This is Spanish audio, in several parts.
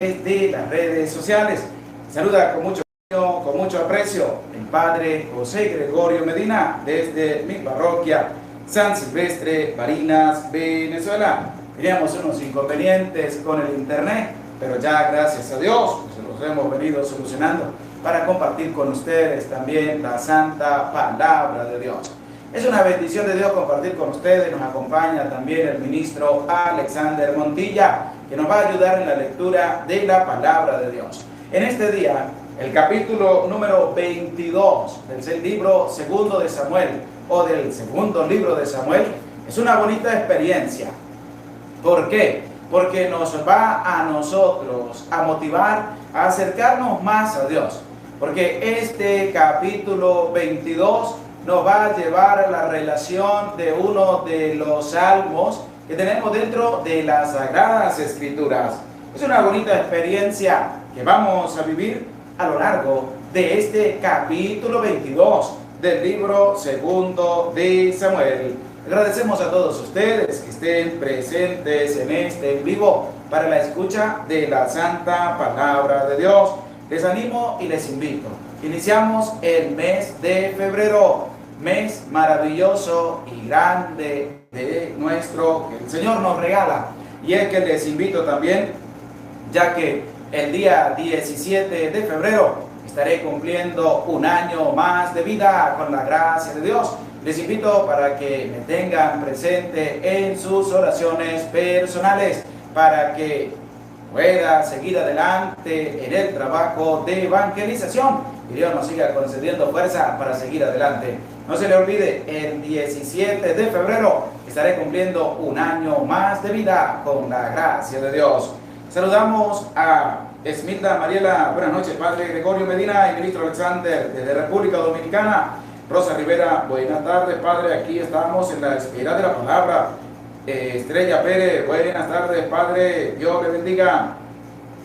de las redes sociales. Saluda con mucho cariño, con mucho aprecio, el Padre José Gregorio Medina desde mi parroquia San Silvestre, Barinas, Venezuela. Teníamos unos inconvenientes con el internet, pero ya gracias a Dios pues, los hemos venido solucionando para compartir con ustedes también la santa palabra de Dios. Es una bendición de Dios compartir con ustedes. Nos acompaña también el ministro Alexander Montilla, que nos va a ayudar en la lectura de la palabra de Dios. En este día, el capítulo número 22 del libro segundo de Samuel, o del segundo libro de Samuel, es una bonita experiencia. ¿Por qué? Porque nos va a nosotros a motivar a acercarnos más a Dios. Porque este capítulo 22 nos va a llevar a la relación de uno de los salmos que tenemos dentro de las Sagradas Escrituras. Es una bonita experiencia que vamos a vivir a lo largo de este capítulo 22 del libro segundo de Samuel. Agradecemos a todos ustedes que estén presentes en este en vivo para la escucha de la santa palabra de Dios. Les animo y les invito. Iniciamos el mes de febrero, mes maravilloso y grande de nuestro que el Señor nos regala. Y es que les invito también, ya que el día 17 de febrero estaré cumpliendo un año más de vida con la gracia de Dios. Les invito para que me tengan presente en sus oraciones personales, para que pueda seguir adelante en el trabajo de evangelización y Dios nos siga concediendo fuerza para seguir adelante. No se le olvide, el 17 de febrero estaré cumpliendo un año más de vida con la gracia de Dios. Saludamos a Esmilda Mariela, buenas noches, Padre Gregorio Medina y Ministro Alexander desde República Dominicana. Rosa Rivera, buenas tardes, Padre, aquí estamos en la espera de la palabra. Estrella Pérez, buenas tardes, Padre, Dios le bendiga.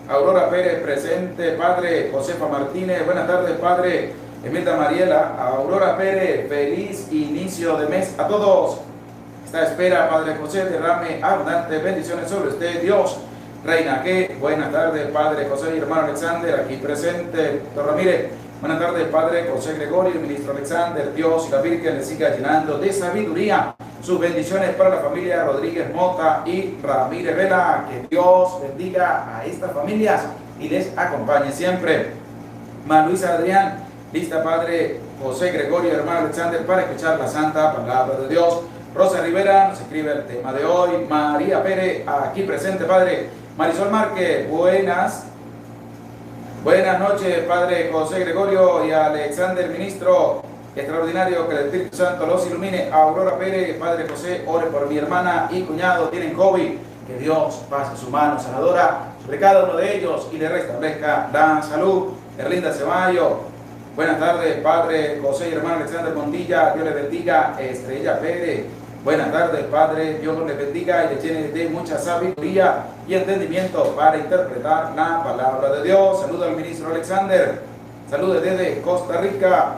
Aurora Pérez, presente, Padre. Josefa Martínez, buenas tardes, Padre. Esmilda Mariela, Aurora Pérez, feliz inicio de mes a todos. Esta espera, Padre José, derrame abundantes bendiciones sobre usted, Dios. Reina G, buenas tardes, Padre José y hermano Alexander, aquí presente. Doctor Ramírez, buenas tardes, Padre José Gregorio, Ministro Alexander, Dios y la Virgen le siga llenando de sabiduría. Sus bendiciones para la familia Rodríguez Mota y Ramírez Vela. Que Dios bendiga a estas familias y les acompañe siempre. Luisa Adrián, lista, Padre José Gregorio, hermano Alexander, para escuchar la santa palabra de Dios. Rosa Rivera nos escribe el tema de hoy. María Pérez, aquí presente, Padre. Marisol Márquez, buenas noches, Padre José Gregorio y Alexander, ministro. Extraordinario, que el Espíritu Santo los ilumine. Aurora Pérez, Padre José, ore por mi hermana y cuñado, tienen COVID. Que Dios pase su mano sanadora sobre cada uno de ellos y le restablezca la salud. Erlinda Ceballo, buenas tardes, Padre José y hermano Alexander Montilla, Dios les bendiga. Estrella Pérez, buenas tardes, Padre, Dios les bendiga y les llene de mucha sabiduría y entendimiento para interpretar la palabra de Dios. Saludo al ministro Alexander. Saludos desde Costa Rica.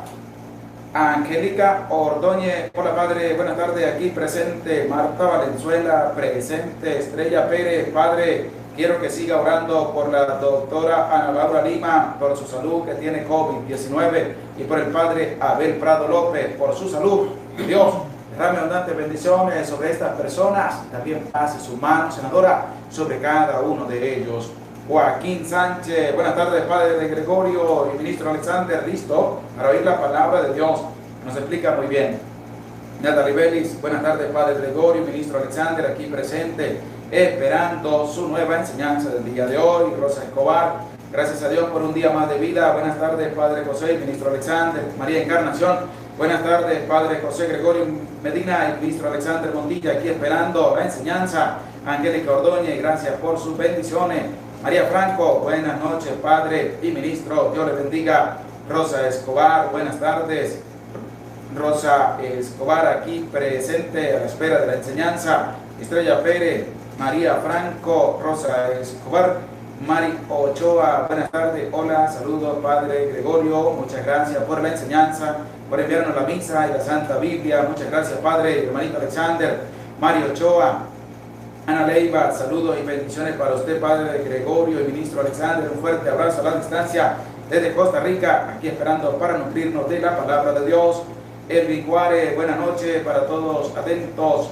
Angélica Ordóñez, hola, Padre, buenas tardes, aquí presente. Marta Valenzuela, presente. Estrella Pérez, Padre, quiero que siga orando por la doctora Ana Laura Lima, por su salud, que tiene COVID-19, y por el Padre Abel Prado López, por su salud. Dios derrame abundantes bendiciones sobre estas personas, también pase su mano sanadora sobre cada uno de ellos. Joaquín Sánchez, buenas tardes, Padre de Gregorio y Ministro Alexander, listo para oír la palabra de Dios, nos explica muy bien. Natalie Vélez, buenas tardes, Padre Gregorio y Ministro Alexander, aquí presente, esperando su nueva enseñanza del día de hoy. Rosa Escobar, gracias a Dios por un día más de vida. Buenas tardes, Padre José y Ministro Alexander. María Encarnación, buenas tardes, Padre José Gregorio Medina y Ministro Alexander Montilla, aquí esperando la enseñanza. Angélica Ordóñez, gracias por sus bendiciones. María Franco, buenas noches, Padre y Ministro, Dios le bendiga. Rosa Escobar, buenas tardes. Rosa Escobar, aquí presente a la espera de la enseñanza. Estrella Pérez, María Franco, Rosa Escobar, Mari Ochoa, buenas tardes, hola, saludos, Padre Gregorio, muchas gracias por la enseñanza, por enviarnos la misa y la Santa Biblia. Muchas gracias, Padre, hermanito Alexander. Mari Ochoa, Ana Leiva, saludos y bendiciones para usted, padre Gregorio y ministro Alexander. Un fuerte abrazo a la distancia desde Costa Rica, aquí esperando para nutrirnos de la palabra de Dios. Elvin Juárez, buenas noches para todos, atentos.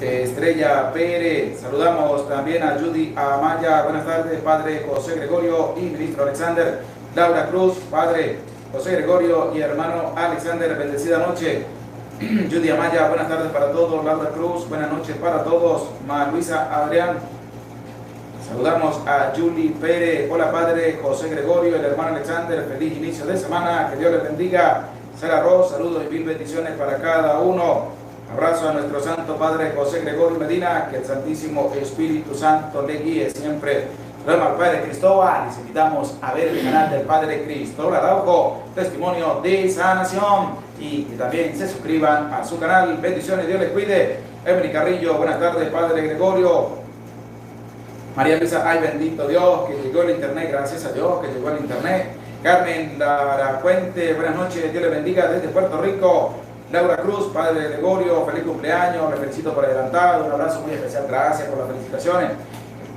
Estrella Pérez, saludamos también a Judy Amaya, buenas tardes, padre José Gregorio y ministro Alexander. Laura Cruz, padre José Gregorio y hermano Alexander, bendecida noche. Judy Amaya, buenas tardes para todos. Laura Cruz, buenas noches para todos. Ma Luisa Adrián, saludamos a Julie Pérez, hola padre José Gregorio, el hermano Alexander, feliz inicio de semana, que Dios les bendiga. Sara Ross, saludos y mil bendiciones para cada uno. Abrazo a nuestro santo padre José Gregorio Medina, que el Santísimo Espíritu Santo le guíe siempre. Saludamos al padre Cristóbal, les invitamos a ver el canal del padre Cristóbal Araujo, testimonio de sanación, y que también se suscriban a su canal. Bendiciones, Dios les cuide. Emily Carrillo, buenas tardes, padre Gregorio. María Luisa, ay bendito Dios, que llegó el internet, gracias a Dios que llegó el internet. Carmen Laracuente, buenas noches, Dios les bendiga desde Puerto Rico. Laura Cruz, padre Gregorio, feliz cumpleaños, le felicito por adelantado, un abrazo muy especial, gracias por las felicitaciones.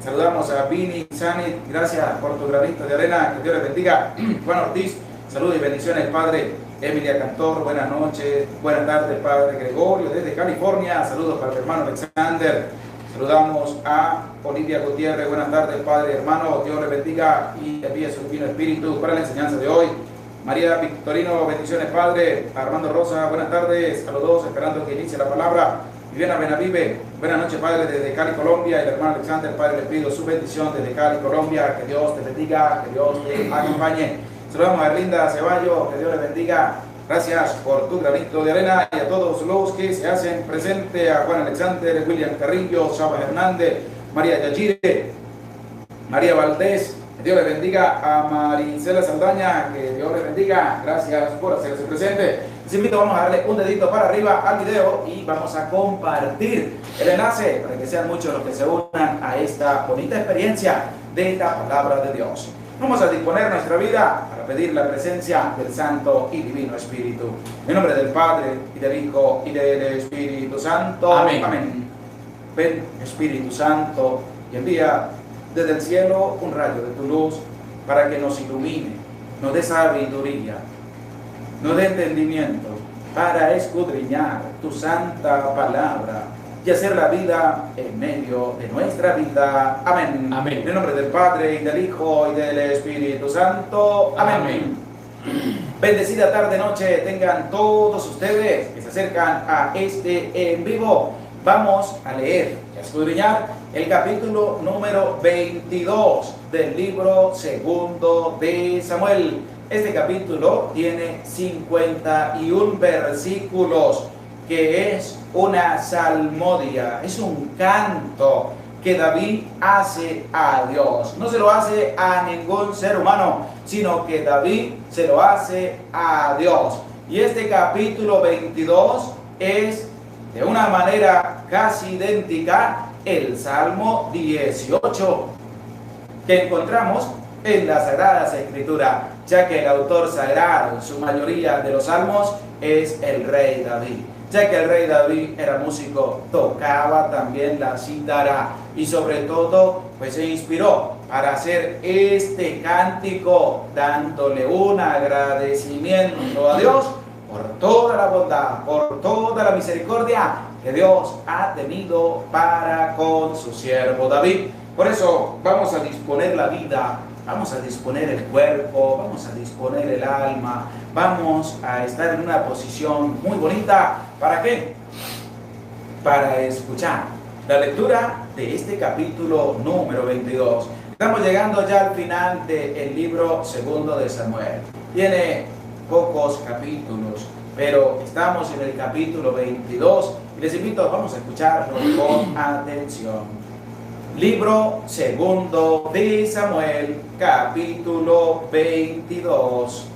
Saludamos a Vini Sanit, gracias por tu granito de arena, que Dios les bendiga. Juan Ortiz, saludos y bendiciones, padre. Emilia Cantor, buenas noches, buenas tardes, padre Gregorio, desde California, saludos para el hermano Alexander. Saludamos a Olivia Gutiérrez, buenas tardes, padre hermano, Dios les bendiga y envíe su divino espíritu para la enseñanza de hoy. María Victorino, bendiciones, padre. Armando Rosa, buenas tardes. Saludos, esperando que inicie la palabra. Viviana Benavive, buenas noches, padre, desde Cali, Colombia. El hermano Alexander, padre, le pido su bendición desde Cali, Colombia. Que Dios te bendiga, que Dios te acompañe. Saludamos a Erlinda Ceballos, que Dios le bendiga. Gracias por tu granito de arena y a todos los que se hacen presente. A Juan Alexander, William Carrillo, Chava Hernández, María Yachire, María Valdés. Que Dios les bendiga. A Maricela Saldaña, que Dios les bendiga, gracias por hacerse presente. Les invito, vamos a darle un dedito para arriba al video y vamos a compartir el enlace para que sean muchos los que se unan a esta bonita experiencia de la palabra de Dios. Vamos a disponer nuestra vida para pedir la presencia del Santo y Divino Espíritu. En nombre del Padre, y del Hijo, y del Espíritu Santo. Amén. Amén. Ven, Espíritu Santo, y envía desde el cielo un rayo de tu luz para que nos ilumine, nos dé sabiduría, nos dé entendimiento para escudriñar tu santa palabra y hacer la vida en medio de nuestra vida. Amén. Amén. En el nombre del Padre, y del Hijo, y del Espíritu Santo. Amén. Amén. Bendecida tarde, noche tengan todos ustedes que se acercan a este en vivo. Vamos a leer y a escudriñar el capítulo número 22 del libro segundo de Samuel. Este capítulo tiene 51 versículos, que es una salmodia, es un canto que David hace a Dios. No se lo hace a ningún ser humano, sino que David se lo hace a Dios. Y este capítulo 22 es de una manera casi idéntica el Salmo 18 que encontramos en las Sagradas Escrituras, ya que el autor sagrado en su mayoría de los salmos es el rey David. Ya que el rey David era músico, tocaba también la cítara y sobre todo pues se inspiró para hacer este cántico dándole un agradecimiento a Dios por toda la bondad, por toda la misericordia que Dios ha tenido para con su siervo David. Por eso vamos a disponer la vida, vamos a disponer el cuerpo, vamos a disponer el alma, vamos a estar en una posición muy bonita. ¿Para qué? Para escuchar la lectura de este capítulo número 22. Estamos llegando ya al final del libro segundo de Samuel. Tiene pocos capítulos, pero estamos en el capítulo 22 y les invito, vamos a escucharlo con atención. Libro segundo de Samuel, capítulo 22.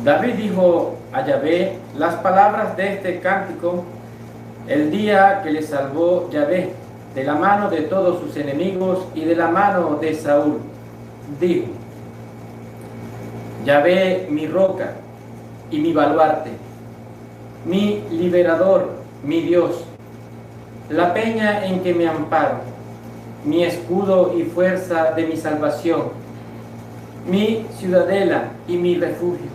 David dijo a Yahvé las palabras de este cántico el día que le salvó Yahvé de la mano de todos sus enemigos y de la mano de Saúl. Dijo: Yahvé, mi roca y mi baluarte, mi liberador, mi Dios, la peña en que me amparo, mi escudo y fuerza de mi salvación, mi ciudadela y mi refugio,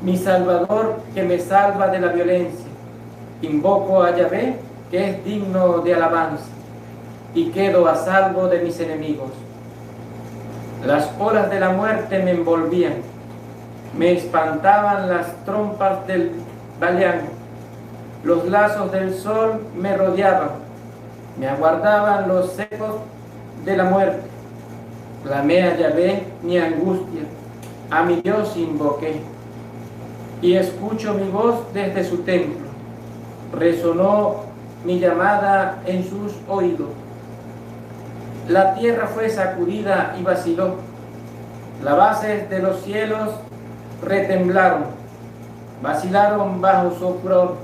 mi Salvador que me salva de la violencia. Invoco a Yahvé, que es digno de alabanza, y quedo a salvo de mis enemigos. Las olas de la muerte me envolvían, me espantaban las trompas del Baleán, los lazos del sol me rodeaban, me aguardaban los secos de la muerte. Clamé a Yahvé mi angustia, a mi Dios invoqué, y escucho mi voz desde su templo. Resonó mi llamada en sus oídos. La tierra fue sacudida y vaciló, las bases de los cielos retemblaron, vacilaron bajo su furor.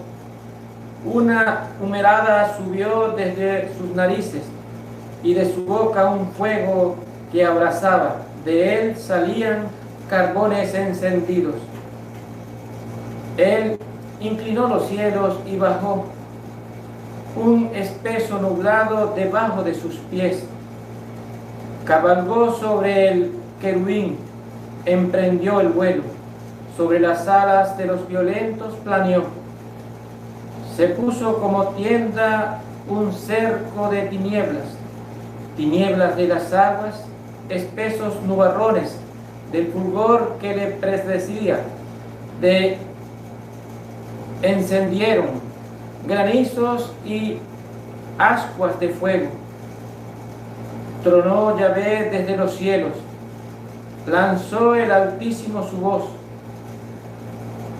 Una humarada subió desde sus narices y de su boca un fuego que abrasaba. De él salían carbones encendidos. Él inclinó los cielos y bajó un espeso nublado debajo de sus pies. Cabalgó sobre el querubín, emprendió el vuelo, sobre las alas de los violentos planeó. Se puso como tienda un cerco de tinieblas, tinieblas de las aguas, espesos nubarrones del fulgor que le precedía, encendieron granizos y ascuas de fuego. Tronó Yahvé desde los cielos, lanzó el Altísimo su voz,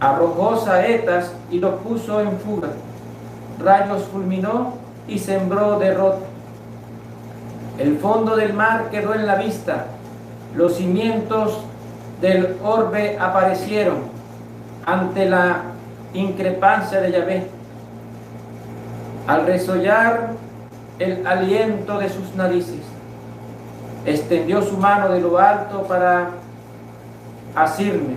arrojó saetas y los puso en fuga, rayos fulminó y sembró derrota. El fondo del mar quedó en la vista, los cimientos del orbe aparecieron ante la increpancia de Yahvé. Al resollar el aliento de sus narices, extendió su mano de lo alto para asirme,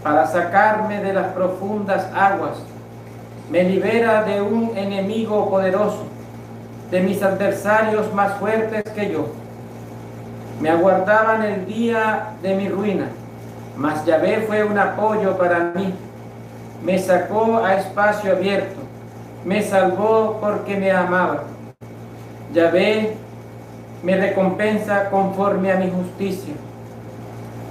para sacarme de las profundas aguas. Me libera de un enemigo poderoso, de mis adversarios más fuertes que yo. Me aguardaban el día de mi ruina, mas Yahvé fue un apoyo para mí. Me sacó a espacio abierto, me salvó porque me amaba. Yahvé me recompensa conforme a mi justicia.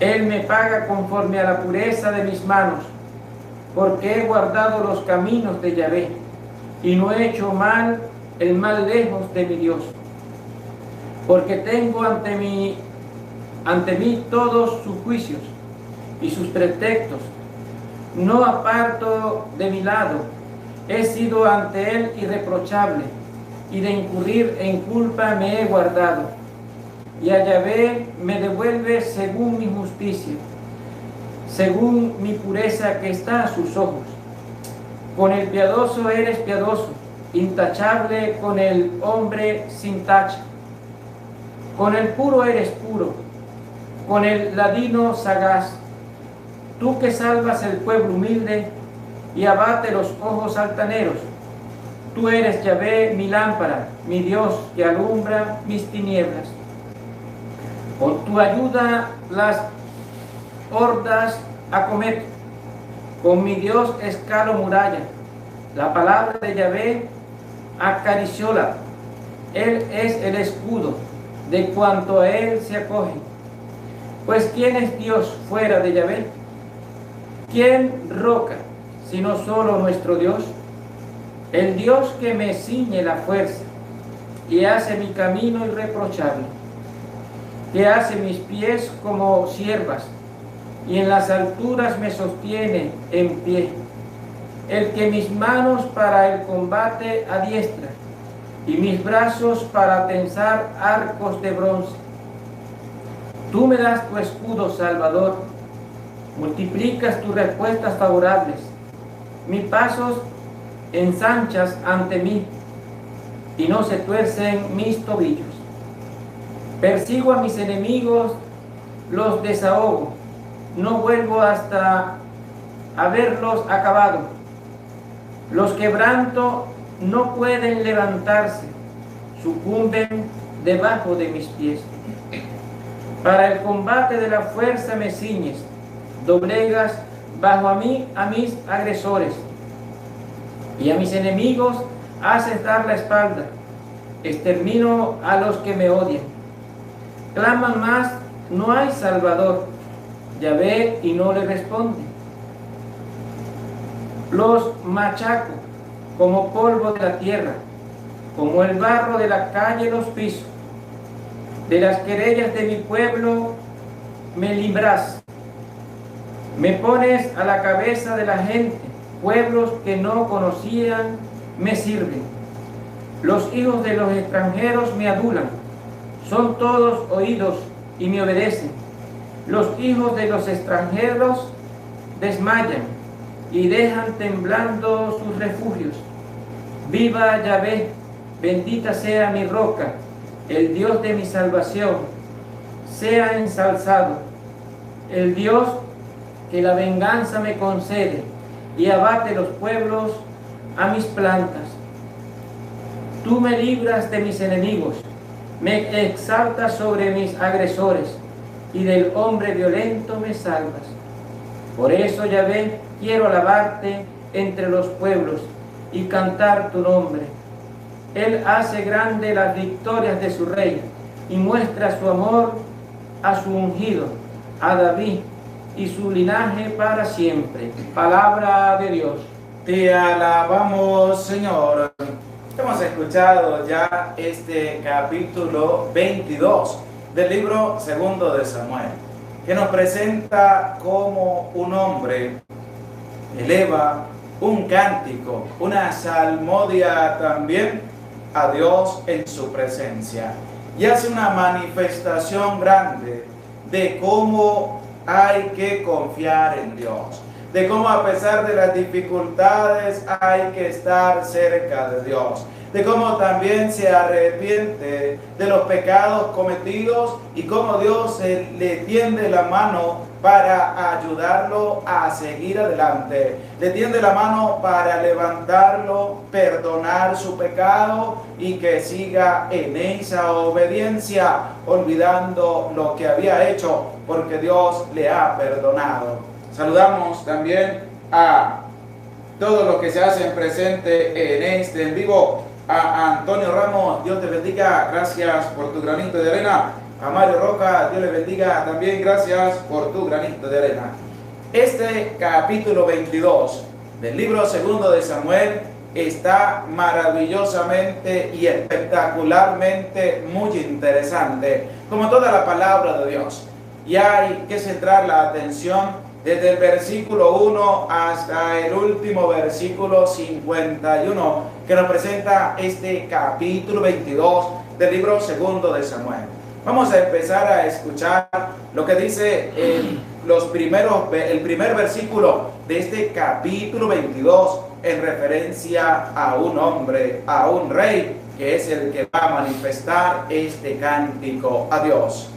Él me paga conforme a la pureza de mis manos, porque he guardado los caminos de Yahvé y no he hecho el mal lejos de mi Dios. Porque tengo ante mí todos sus juicios y sus preceptos. No aparto de mi lado, he sido ante él irreprochable, y de incurrir en culpa me he guardado. Y a Yahvé me devuelve según mi justicia, según mi pureza que está a sus ojos. Con el piadoso eres piadoso, intachable con el hombre sin tacha. Con el puro eres puro, con el ladino sagaz. Tú que salvas el pueblo humilde y abate los ojos altaneros. Tú eres Yahvé mi lámpara, mi Dios que alumbra mis tinieblas. Con tu ayuda las hordas acometo, con mi Dios escalo muralla. La palabra de Yahvé acaricióla. Él es el escudo de cuanto a él se acoge. Pues ¿quién es Dios fuera de Yahvé? ¿Quién roca sino solo nuestro Dios? El Dios que me ciñe la fuerza y hace mi camino irreprochable, que hace mis pies como ciervas y en las alturas me sostiene en pie. El que mis manos para el combate adiestra y mis brazos para tensar arcos de bronce. Tú me das tu escudo, Salvador, multiplicas tus respuestas favorables. Mis pasos ensanchas ante mí y no se tuercen mis tobillos. Persigo a mis enemigos, los desahogo, no vuelvo hasta haberlos acabado. Los quebranto no pueden levantarse, sucumben debajo de mis pies. Para el combate de la fuerza me ciñes, doblegas bajo a mí a mis agresores, y a mis enemigos haces dar la espalda. Extermino a los que me odian. Claman más, no hay Salvador. Yahvé y no le responde. Los machaco como polvo de la tierra, como el barro de la calle los piso. De las querellas de mi pueblo me libras. Me pones a la cabeza de la gente. Pueblos que no conocían me sirven. Los hijos de los extranjeros me adulan. Son todos oídos y me obedecen. Los hijos de los extranjeros desmayan y dejan temblando sus refugios. Viva Yahvé, bendita sea mi roca, el Dios de mi salvación. Sea ensalzado el Dios que la venganza me concede y abate los pueblos a mis plantas. Tú me libras de mis enemigos, me exaltas sobre mis agresores, y del hombre violento me salvas. Por eso, Yahvé, quiero alabarte entre los pueblos y cantar tu nombre. Él hace grande las victorias de su rey y muestra su amor a su ungido, a David, y su linaje para siempre. Palabra de Dios. Te alabamos, Señor. Hemos escuchado ya este capítulo 22 del libro segundo de Samuel, que nos presenta cómo un hombre eleva un cántico, una salmodia también a Dios en su presencia, y hace una manifestación grande de cómo hay que confiar en Dios, de cómo a pesar de las dificultades hay que estar cerca de Dios, de cómo también se arrepiente de los pecados cometidos y cómo Dios le tiende la mano para ayudarlo a seguir adelante, le tiende la mano para levantarlo, perdonar su pecado y que siga en esa obediencia, olvidando lo que había hecho, porque Dios le ha perdonado. Saludamos también a todos los que se hacen presente en este en vivo. A Antonio Ramos, Dios te bendiga, gracias por tu granito de arena. A Mario Roca, Dios le bendiga también, gracias por tu granito de arena. Este capítulo 22 del libro segundo de Samuel está maravillosamente y espectacularmente muy interesante, como toda la palabra de Dios. Y hay que centrar la atención desde el versículo 1 hasta el último versículo 51, que nos presenta este capítulo 22 del libro segundo de Samuel. Vamos a empezar a escuchar lo que dice el primer versículo de este capítulo 22 en referencia a un hombre, a un rey, que es el que va a manifestar este cántico a Dios.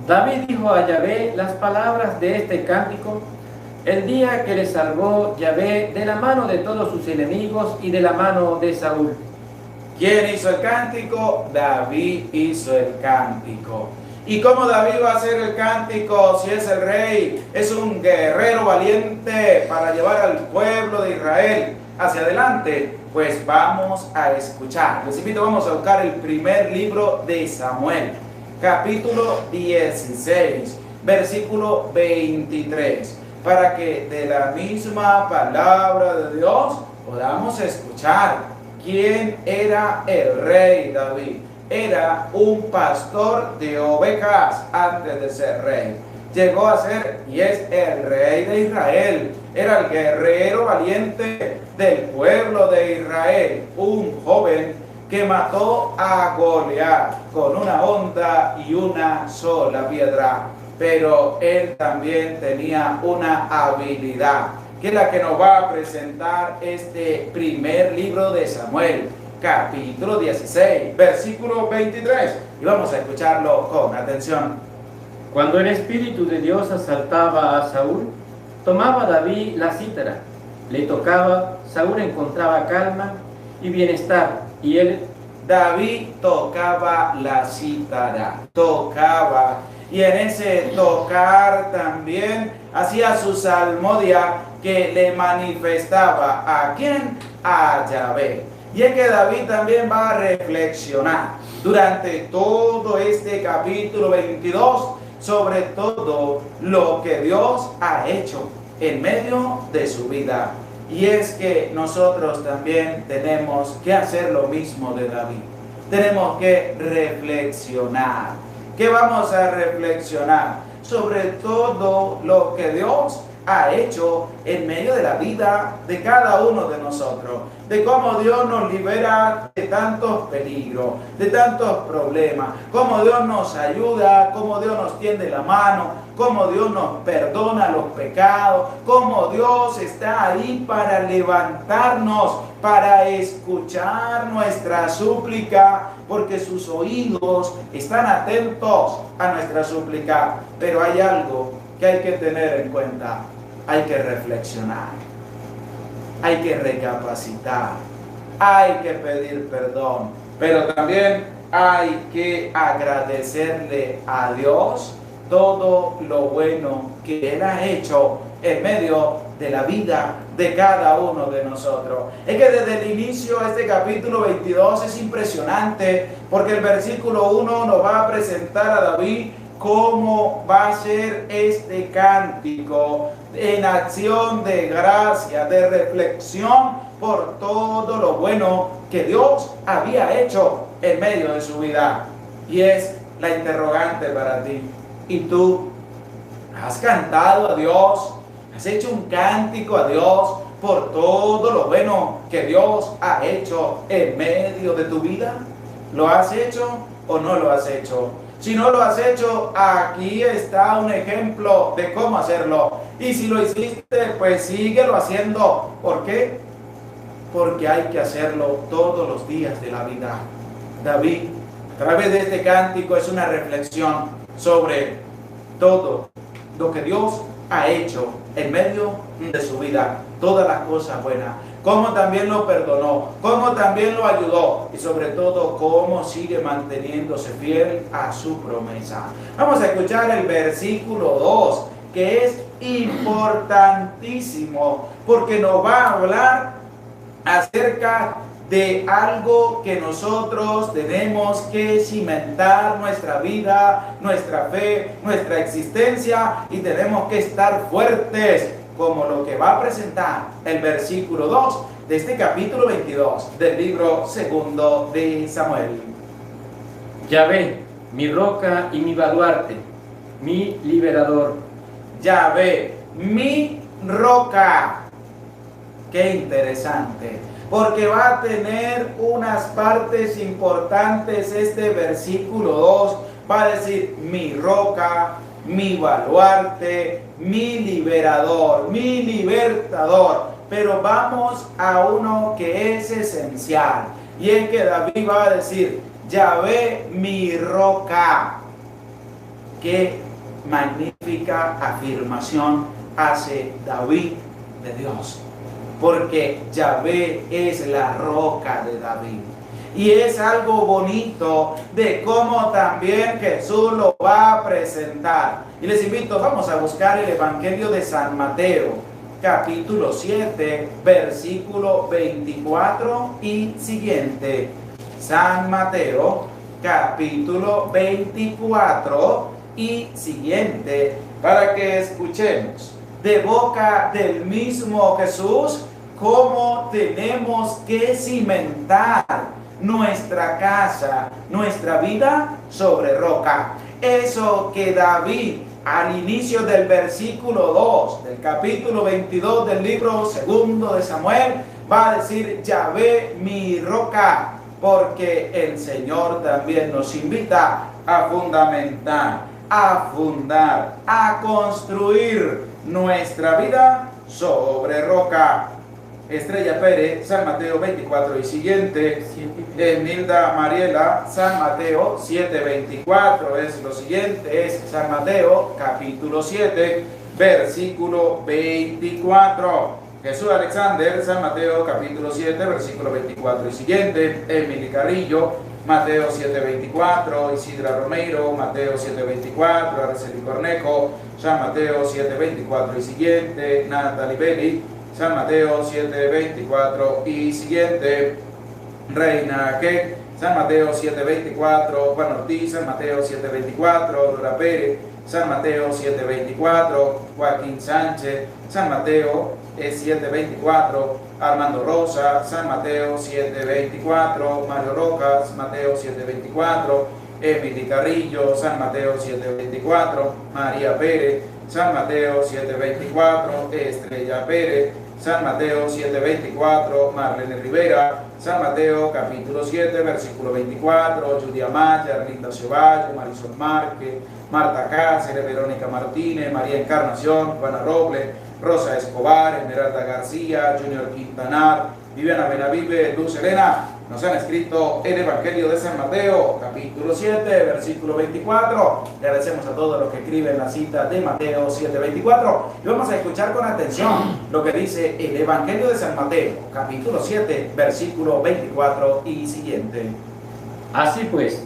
David dijo a Yahvé las palabras de este cántico el día que le salvó Yahvé de la mano de todos sus enemigos y de la mano de Saúl. ¿Quién hizo el cántico? David hizo el cántico. ¿Y cómo David va a hacer el cántico si es el rey? Es un guerrero valiente para llevar al pueblo de Israel hacia adelante. Pues vamos a escuchar. Les invito, vamos a buscar el primer libro de Samuel, capítulo 16, versículo 23, para que de la misma palabra de Dios podamos escuchar quién era el rey David. Era un pastor de ovejas antes de ser rey. Llegó a ser y es el rey de Israel. Era el guerrero valiente del pueblo de Israel, un joven que mató a Goliat con una honda y una sola piedra. Pero él también tenía una habilidad, que es la que nos va a presentar este primer libro de Samuel, capítulo 16, versículo 23. Y vamos a escucharlo con atención. Cuando el Espíritu de Dios asaltaba a Saúl, tomaba David la cítara, le tocaba, Saúl encontraba calma y bienestar. Y él, David tocaba la cítara, tocaba, y en ese tocar también hacía su salmodia que le manifestaba ¿a quién? A Yahvé. Y es que David también va a reflexionar durante todo este capítulo 22 sobre todo lo que Dios ha hecho en medio de su vida. Y es que nosotros también tenemos que hacer lo mismo de David. Tenemos que reflexionar. ¿Qué vamos a reflexionar? Sobre todo lo que Dios ha hecho en medio de la vida de cada uno de nosotros, de cómo Dios nos libera de tantos peligros, de tantos problemas, cómo Dios nos ayuda, cómo Dios nos tiende la mano, cómo Dios nos perdona los pecados, cómo Dios está ahí para levantarnos, para escuchar nuestra súplica, porque sus oídos están atentos a nuestra súplica. Pero hay algo que hay que tener en cuenta: hay que reflexionar, hay que recapacitar, hay que pedir perdón, pero también hay que agradecerle a Dios todo lo bueno que Él ha hecho en medio de la vida de cada uno de nosotros. Es que desde el inicio este capítulo 22 es impresionante, porque el versículo 1 nos va a presentar a David cómo va a ser este cántico en acción de gracia, de reflexión por todo lo bueno que Dios había hecho en medio de su vida. Y es la interrogante para ti: ¿y tú has cantado a Dios? ¿Has hecho un cántico a Dios por todo lo bueno que Dios ha hecho en medio de tu vida? ¿Lo has hecho o no lo has hecho? Si no lo has hecho, aquí está un ejemplo de cómo hacerlo. Y si lo hiciste, pues síguelo haciendo. ¿Por qué? Porque hay que hacerlo todos los días de la vida. David, a través de este cántico, es una reflexión sobre todo lo que Dios ha hecho en medio de su vida, todas las cosas buenas, cómo también lo perdonó, cómo también lo ayudó y sobre todo cómo sigue manteniéndose fiel a su promesa. Vamos a escuchar el versículo 2, que es importantísimo porque nos va a hablar acerca de algo que nosotros tenemos que cimentar: nuestra vida, nuestra fe, nuestra existencia, y tenemos que estar fuertes, como lo que va a presentar el versículo 2 de este capítulo 22 del libro segundo de Samuel. Yahvé, mi roca y mi baluarte, mi liberador. Yahvé, mi roca. Qué interesante, porque va a tener unas partes importantes este versículo 2. Va a decir mi roca, mi baluarte, mi liberador, mi libertador. Pero vamos a uno que es esencial, y es que David va a decir Yahvé, mi roca. Qué magnífica afirmación hace David de Dios, porque Yahvé es la roca de David. Y es algo bonito de cómo también Jesús lo va a presentar. Y les invito, vamos a buscar el Evangelio de San Mateo, capítulo 7, versículo 24 y siguiente. San Mateo, capítulo 24 y siguiente, para que escuchemos de boca del mismo Jesús cómo tenemos que cimentar nuestra casa, nuestra vida sobre roca. Eso que David al inicio del versículo 2 del capítulo 22 del libro segundo de Samuel va a decir Yahvé, mi roca, porque el Señor también nos invita a fundamentar, a fundar, a construir nuestra vida sobre roca. Estrella Pérez, San Mateo 24 y siguiente. Nilda Mariela, San Mateo 7:24 es lo siguiente, es San Mateo capítulo 7, versículo 24. Jesús Alexander, San Mateo capítulo 7, versículo 24 y siguiente. Emily Carrillo, Mateo 7:24. Isidra Romero, Mateo 7:24. Araceli Cornejo, San Mateo 7:24 y siguiente. Natalie Belli, San Mateo 7:24 y siguiente. Reina Ket, San Mateo 7:24. Juan Ortiz, San Mateo 7:24. Dora Pérez, San Mateo 7:24. Joaquín Sánchez, San Mateo 7:24. Armando Rosa, San Mateo 7:24. Mario Rojas, Mateo 7:24. Emily Carrillo, San Mateo 7:24. María Pérez, San Mateo 7:24. Estrella Pérez, San Mateo 7:24. Marlene Rivera, San Mateo capítulo 7, versículo 24. Julia Maya, Arlinda Ceballos, Marisol Márquez, Marta Cáceres, Verónica Martínez, María Encarnación, Juana Robles, Rosa Escobar, Esmeralda García, Junior Quintanar, Viviana Benavive, Luz Elena, nos han escrito el Evangelio de San Mateo, capítulo 7, versículo 24. Le agradecemos a todos los que escriben la cita de Mateo 7:24. Y vamos a escuchar con atención lo que dice el Evangelio de San Mateo, capítulo 7, versículo 24 y siguiente. Así pues,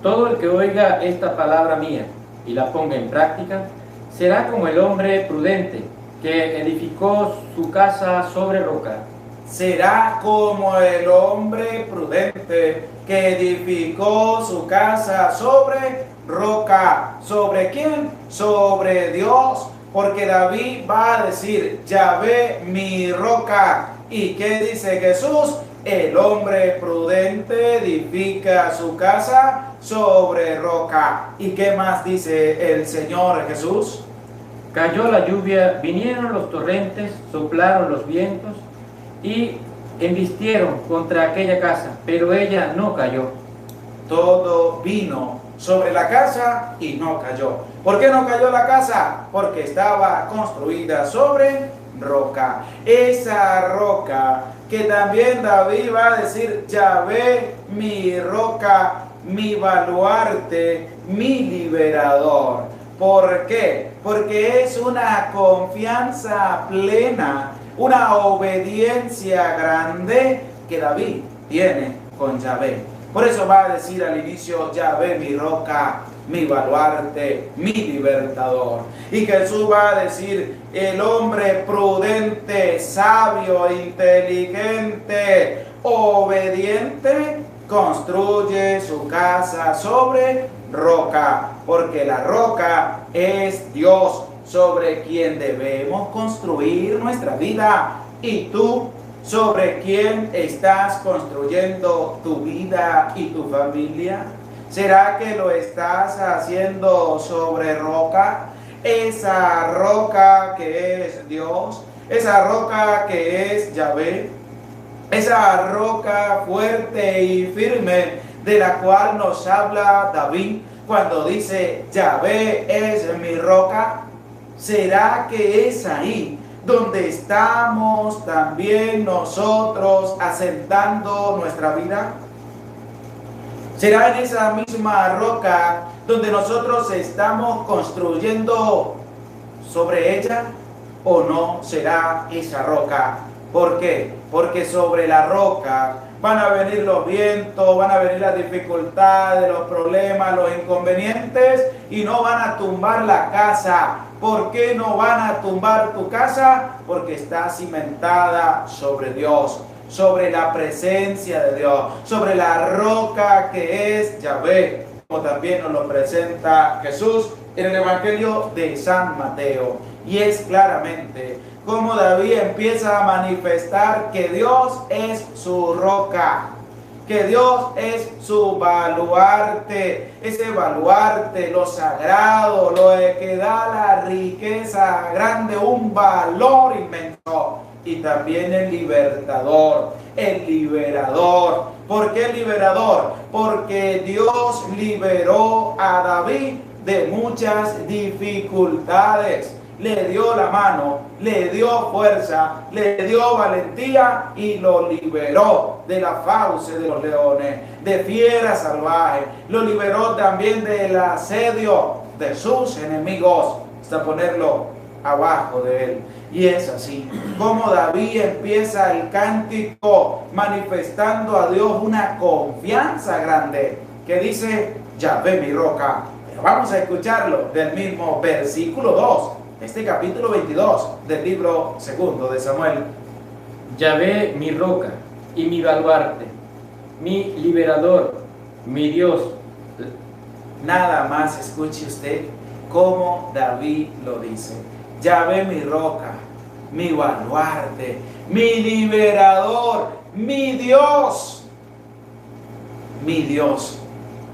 todo el que oiga esta palabra mía y la ponga en práctica, será como el hombre prudente que edificó su casa sobre roca. Será como el hombre prudente que edificó su casa sobre roca. ¿Sobre quién? Sobre Dios. Porque David va a decir, Yahvé mi roca. ¿Y qué dice Jesús? El hombre prudente edifica su casa sobre roca. ¿Y qué más dice el Señor Jesús? Cayó la lluvia, vinieron los torrentes, soplaron los vientos y embistieron contra aquella casa, pero ella no cayó. Todo vino sobre la casa y no cayó. ¿Por qué no cayó la casa? Porque estaba construida sobre roca. Esa roca que también David va a decir, Yahvé mi roca, mi baluarte, mi liberador. ¿Por qué? Porque es una confianza plena, una obediencia grande que David tiene con Yahvé. Por eso va a decir al inicio, Yahvé mi roca, mi baluarte, mi libertador. Y Jesús va a decir, el hombre prudente, sabio, inteligente, obediente, construye su casa sobre roca, porque la roca es Dios, sobre quien debemos construir nuestra vida. Y tú, ¿sobre quién estás construyendo tu vida y tu familia? ¿Será que lo estás haciendo sobre roca? Esa roca que es Dios, esa roca que es Yahvé, esa roca fuerte y firme de la cual nos habla David cuando dice, Yahvé es mi roca. ¿Será que es ahí donde estamos también nosotros asentando nuestra vida? ¿Será en esa misma roca donde nosotros estamos construyendo sobre ella? ¿O no será esa roca? ¿Por qué? Porque sobre la roca van a venir los vientos, van a venir las dificultades, los problemas, los inconvenientes y no van a tumbar la casa. ¿Por qué no van a tumbar tu casa? Porque está cimentada sobre Dios, sobre la presencia de Dios, sobre la roca que es Yahvé, como también nos lo presenta Jesús en el Evangelio de San Mateo. Y es claramente como David empieza a manifestar que Dios es su roca, que Dios es su baluarte, ese baluarte, lo sagrado, lo que da la riqueza grande, un valor inmenso. Y también el libertador, el liberador. ¿Por qué el liberador? Porque Dios liberó a David de muchas dificultades. Le dio la mano, le dio fuerza, le dio valentía y lo liberó de la fauce de los leones, de fieras salvajes. Lo liberó también del asedio de sus enemigos, hasta ponerlo abajo de él. Y es así como David empieza el cántico manifestando a Dios una confianza grande que dice: Yahvé mi roca. Pero vamos a escucharlo del mismo versículo 2, este capítulo 22 del libro segundo de Samuel. Yahvé mi roca y mi baluarte, mi liberador, mi Dios. Nada más escuche usted cómo David lo dice: Yahvé mi roca, mi baluarte, mi liberador, mi Dios. Mi Dios,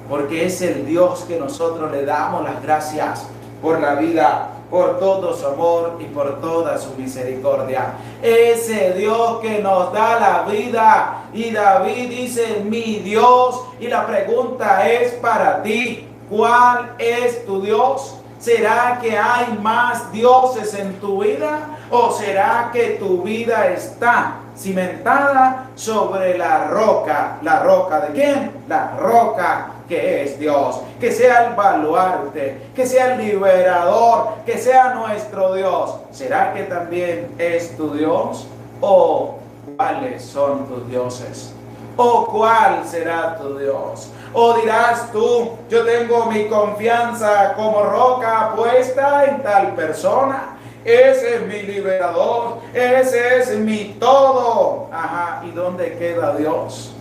porque es el Dios que nosotros le damos las gracias por la vida, por todo su amor y por toda su misericordia. Ese Dios que nos da la vida. Y David dice: mi Dios. Y la pregunta es para ti: ¿cuál es tu Dios? ¿Será que hay más dioses en tu vida? ¿O será que tu vida está cimentada sobre la roca? ¿La roca de quién? La roca que es Dios. Que sea el baluarte, que sea el liberador, que sea nuestro Dios. ¿Será que también es tu Dios? ¿O cuáles son tus dioses? ¿O cuál será tu Dios? ¿O dirás tú: yo tengo mi confianza como roca puesta en tal persona? Ese es mi liberador, ese es mi todo. Ajá, ¿y dónde queda Dios?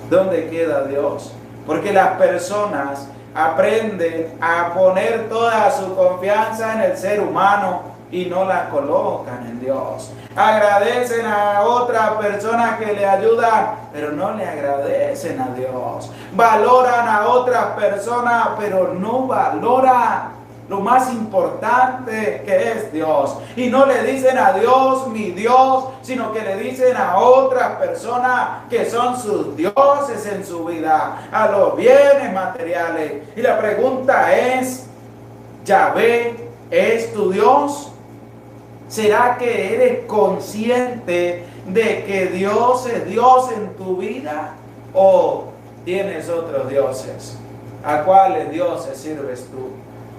¿Dónde queda Dios? Porque las personas aprenden a poner toda su confianza en el ser humano y no la colocan en Dios. Agradecen a otra persona que le ayuda, pero no le agradecen a Dios. Valoran a otras personas, pero no valoran lo más importante, que es Dios. Y no le dicen a Dios mi Dios, sino que le dicen a otras personas que son sus dioses en su vida, a los bienes materiales. Y la pregunta es: ¿Yahvé es tu Dios? ¿Será que eres consciente de que Dios es Dios en tu vida? ¿O tienes otros dioses? ¿A cuáles dioses sirves tú?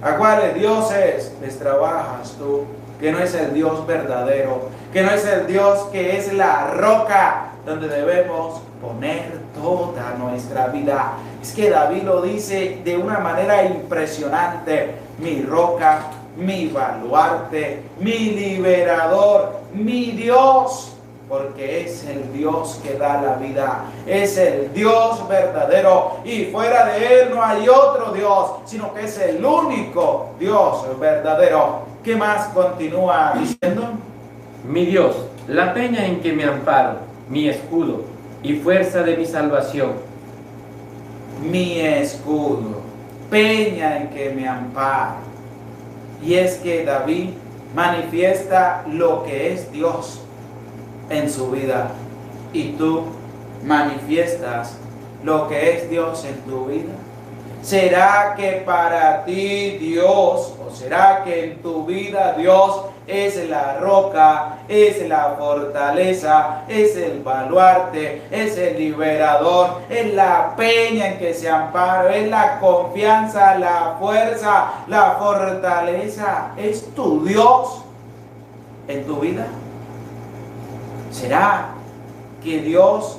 ¿A cuáles dioses les trabajas tú? Que no es el Dios verdadero, que no es el Dios que es la roca donde debemos poner toda nuestra vida. Es que David lo dice de una manera impresionante: mi roca, mi baluarte, mi liberador, mi Dios, porque es el Dios que da la vida, es el Dios verdadero, y fuera de Él no hay otro Dios, sino que es el único Dios verdadero. ¿Qué más continúa diciendo? Mi Dios, la peña en que me amparo, mi escudo y fuerza de mi salvación. Mi escudo, peña en que me amparo. Y es que David manifiesta lo que es Dios en su vida. ¿Y tú manifiestas lo que es Dios en tu vida? ¿Será que para ti Dios, o será que en tu vida Dios es la roca, es la fortaleza, es el baluarte, es el liberador, es la peña en que se ampara, es la confianza, la fuerza, la fortaleza? ¿Es tu Dios en tu vida? ¿Será que Dios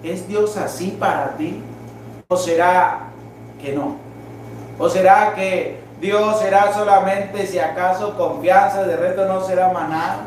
es Dios así para ti? ¿O será que no? ¿O será que Dios será solamente, si acaso, confianza, de resto no será más nada?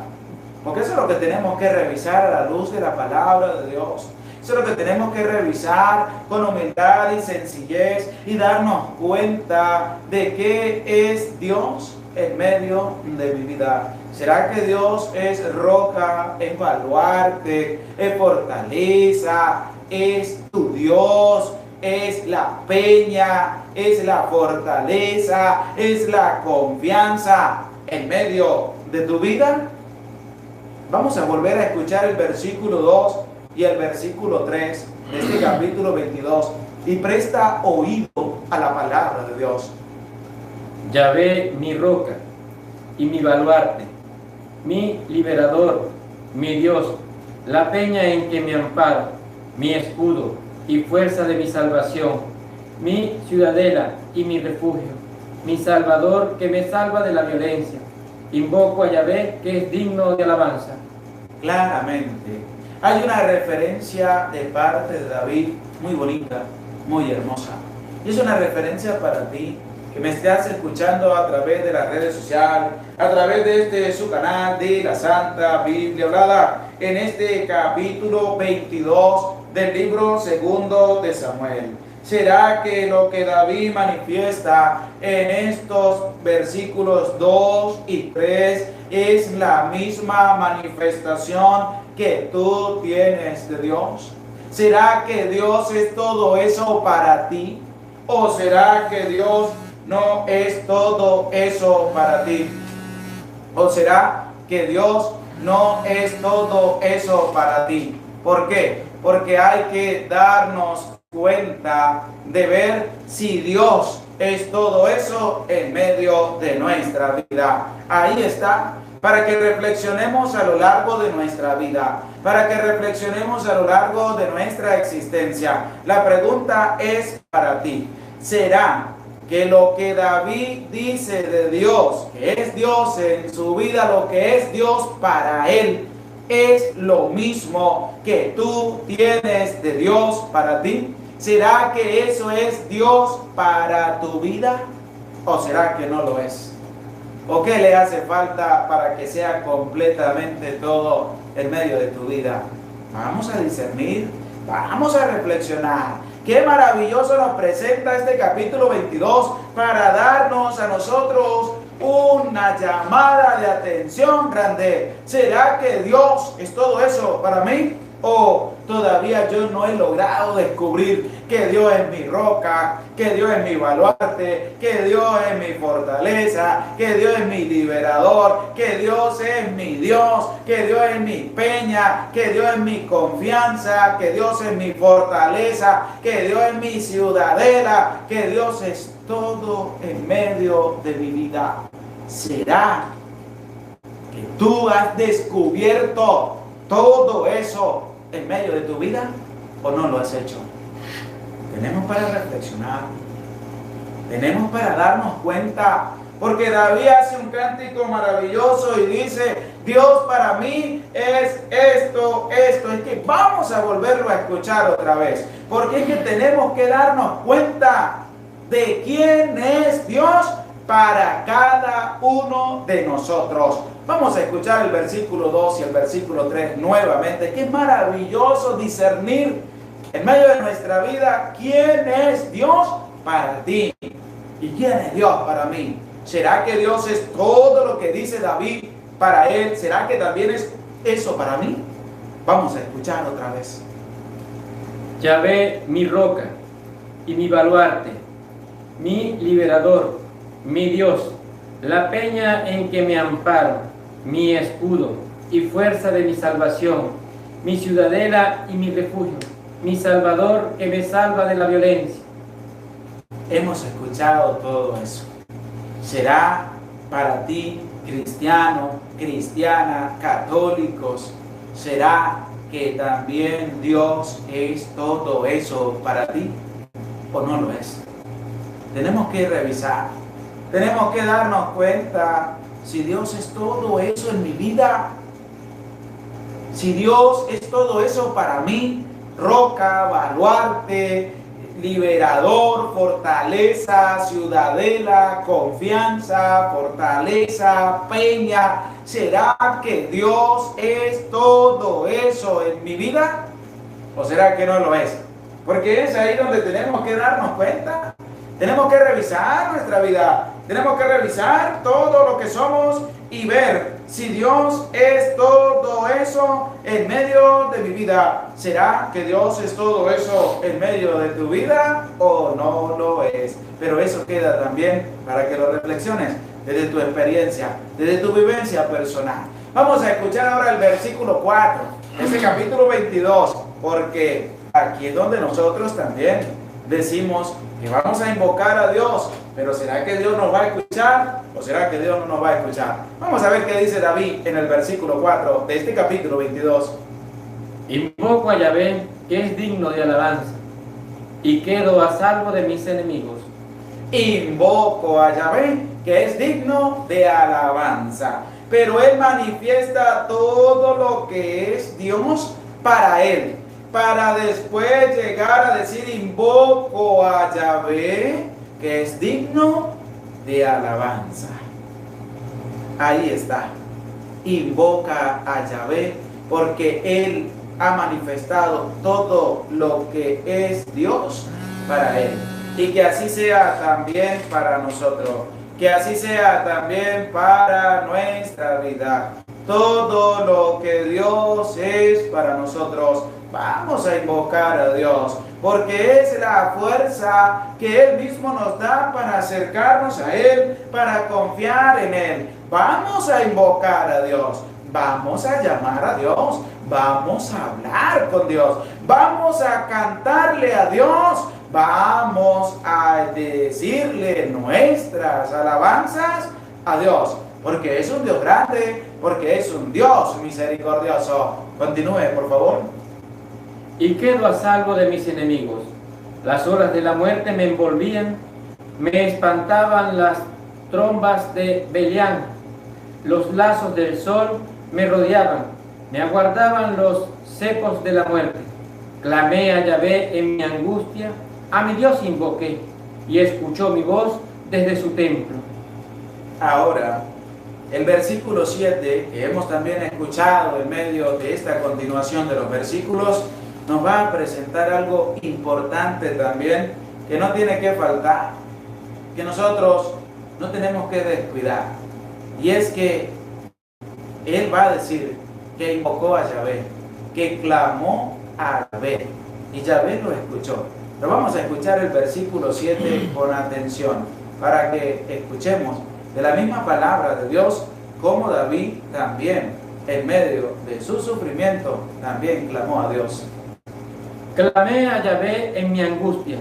Porque eso es lo que tenemos que revisar a la luz de la palabra de Dios. Eso es lo que tenemos que revisar con humildad y sencillez y darnos cuenta de qué es Dios en medio de mi vida. ¿Será que Dios es roca, es baluarte, es fortaleza, es tu Dios, es la peña, es la fortaleza, es la confianza en medio de tu vida? Vamos a volver a escuchar el versículo 2 y el versículo 3 de este capítulo 22 y presta oído a la palabra de Dios. Yahvé mi roca y mi baluarte, mi liberador, mi Dios, la peña en que me amparo, mi escudo y fuerza de mi salvación, mi ciudadela y mi refugio, mi salvador que me salva de la violencia, Invoco a Yahvé, que es digno de alabanza. Claramente. Hay una referencia de parte de David muy bonita, muy hermosa. Y es una referencia para ti, que me estás escuchando a través de las redes sociales, a través de su canal de la Santa Biblia Hablada, en este capítulo 22 del libro segundo de Samuel. ¿Será que lo que David manifiesta en estos versículos 2 y 3 es la misma manifestación que tú tienes de Dios? ¿Será que Dios es todo eso para ti? ¿O será que Dios no es todo eso para ti? ¿O será que Dios no es todo eso para ti? ¿Por qué? Porque hay que darnos cuenta de ver si Dios es todo eso en medio de nuestra vida. Ahí está, para que reflexionemos a lo largo de nuestra vida, para que reflexionemos a lo largo de nuestra existencia. La pregunta es para ti: ¿será que lo que David dice de Dios, que es Dios en su vida, lo que es Dios para él, es lo mismo que tú tienes de Dios para ti? ¿Será que eso es Dios para tu vida? ¿O será que no lo es? ¿O qué le hace falta para que sea completamente todo en medio de tu vida? Vamos a discernir, vamos a reflexionar. Qué maravilloso nos presenta este capítulo 22 para darnos a nosotros una llamada de atención grande. ¿Será que Dios es todo eso para mí? ¿O todavía yo no he logrado descubrir que Dios es mi roca, que Dios es mi baluarte, que Dios es mi fortaleza, que Dios es mi liberador, que Dios es mi Dios, que Dios es mi peña, que Dios es mi confianza, que Dios es mi fortaleza, que Dios es mi ciudadela, que Dios es todo en medio de mi vida? ¿Será que tú has descubierto todo eso en medio de tu vida o no lo has hecho? Tenemos para reflexionar, tenemos para darnos cuenta, porque David hace un cántico maravilloso y dice: Dios para mí es esto. Es que vamos a volverlo a escuchar otra vez, porque es que tenemos que darnos cuenta de quién es Dios para cada uno de nosotros. Vamos a escuchar el versículo 2 y el versículo 3 nuevamente. Qué maravilloso discernir en medio de nuestra vida quién es Dios para ti y quién es Dios para mí. ¿Será que Dios es todo lo que dice David para él? ¿Será que también es eso para mí? Vamos a escuchar otra vez. Yahvé, mi roca y mi baluarte, mi liberador, mi Dios, la peña en que me amparo, mi escudo y fuerza de mi salvación, mi ciudadela y mi refugio, mi salvador que me salva de la violencia. Hemos escuchado todo eso. ¿Será para ti, cristiano, cristiana, católicos, será que también Dios es todo eso para ti o no lo es? Tenemos que revisar, tenemos que darnos cuenta si Dios es todo eso en mi vida, si Dios es todo eso para mí: roca, baluarte, liberador, fortaleza, ciudadela, confianza, fortaleza, peña. ¿Será que Dios es todo eso en mi vida? ¿O será que no lo es? Porque es ahí donde tenemos que darnos cuenta. Tenemos que revisar nuestra vida. Tenemos que revisar todo lo que somos y ver si Dios es todo eso en medio de mi vida. ¿Será que Dios es todo eso en medio de tu vida o no lo es? Pero eso queda también para que lo reflexiones desde tu experiencia, desde tu vivencia personal. Vamos a escuchar ahora el versículo 4 de este capítulo 22, porque aquí es donde nosotros también decimos que vamos a invocar a Dios, pero ¿será que Dios nos va a escuchar o será que Dios no nos va a escuchar? Vamos a ver qué dice David en el versículo 4 de este capítulo 22. Invoco a Yahvé, que es digno de alabanza, y quedo a salvo de mis enemigos. Invoco a Yahvé, que es digno de alabanza. Pero él manifiesta todo lo que es Dios para él, para después llegar a decir: invoco a Yahvé, que es digno de alabanza. Ahí está. Invoca a Yahvé porque él ha manifestado todo lo que es Dios para él. Y que así sea también para nosotros. Que así sea también para nuestra vida. Todo lo que Dios es para nosotros, vamos a invocar a Dios, porque es la fuerza que Él mismo nos da para acercarnos a Él, para confiar en Él. Vamos a invocar a Dios, vamos a llamar a Dios, vamos a hablar con Dios, vamos a cantarle a Dios, vamos a decirle nuestras alabanzas a Dios, porque es un Dios grande, porque es un Dios misericordioso. Continúe, por favor. Y quedo a salvo de mis enemigos. Las horas de la muerte me envolvían, me espantaban las trombas de Belián, los lazos del sol me rodeaban, me aguardaban los cepos de la muerte. Clamé a Yahvé en mi angustia, a mi Dios invoqué, y escuchó mi voz desde su templo. Ahora, el versículo 7, que hemos también escuchado en medio de esta continuación de los versículos, nos va a presentar algo importante también, que no tiene que faltar, que nosotros no tenemos que descuidar. Y es que él va a decir que invocó a Yahvé, que clamó a Yahvé, y Yahvé lo escuchó. Pero vamos a escuchar el versículo 7 con atención, para que escuchemos de la misma palabra de Dios, como David también, en medio de su sufrimiento, también clamó a Dios. Clamé a Yahvé en mi angustia.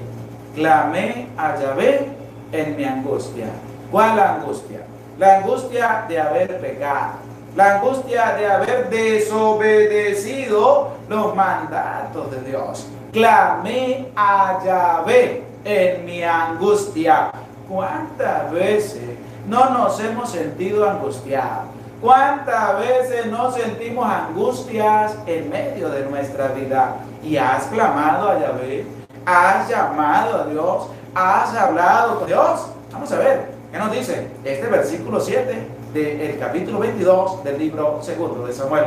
Clamé a Yahvé en mi angustia. ¿Cuál angustia? La angustia de haber pecado, la angustia de haber desobedecido los mandatos de Dios. Clamé a Yahvé en mi angustia. ¿Cuántas veces no nos hemos sentido angustiados? ¿Cuántas veces no sentimos angustias en medio de nuestra vida? ¿Y has clamado a Yahvé? ¿Has llamado a Dios? ¿Has hablado con Dios? Vamos a ver, ¿qué nos dice este versículo 7 del capítulo 22 del libro segundo de Samuel?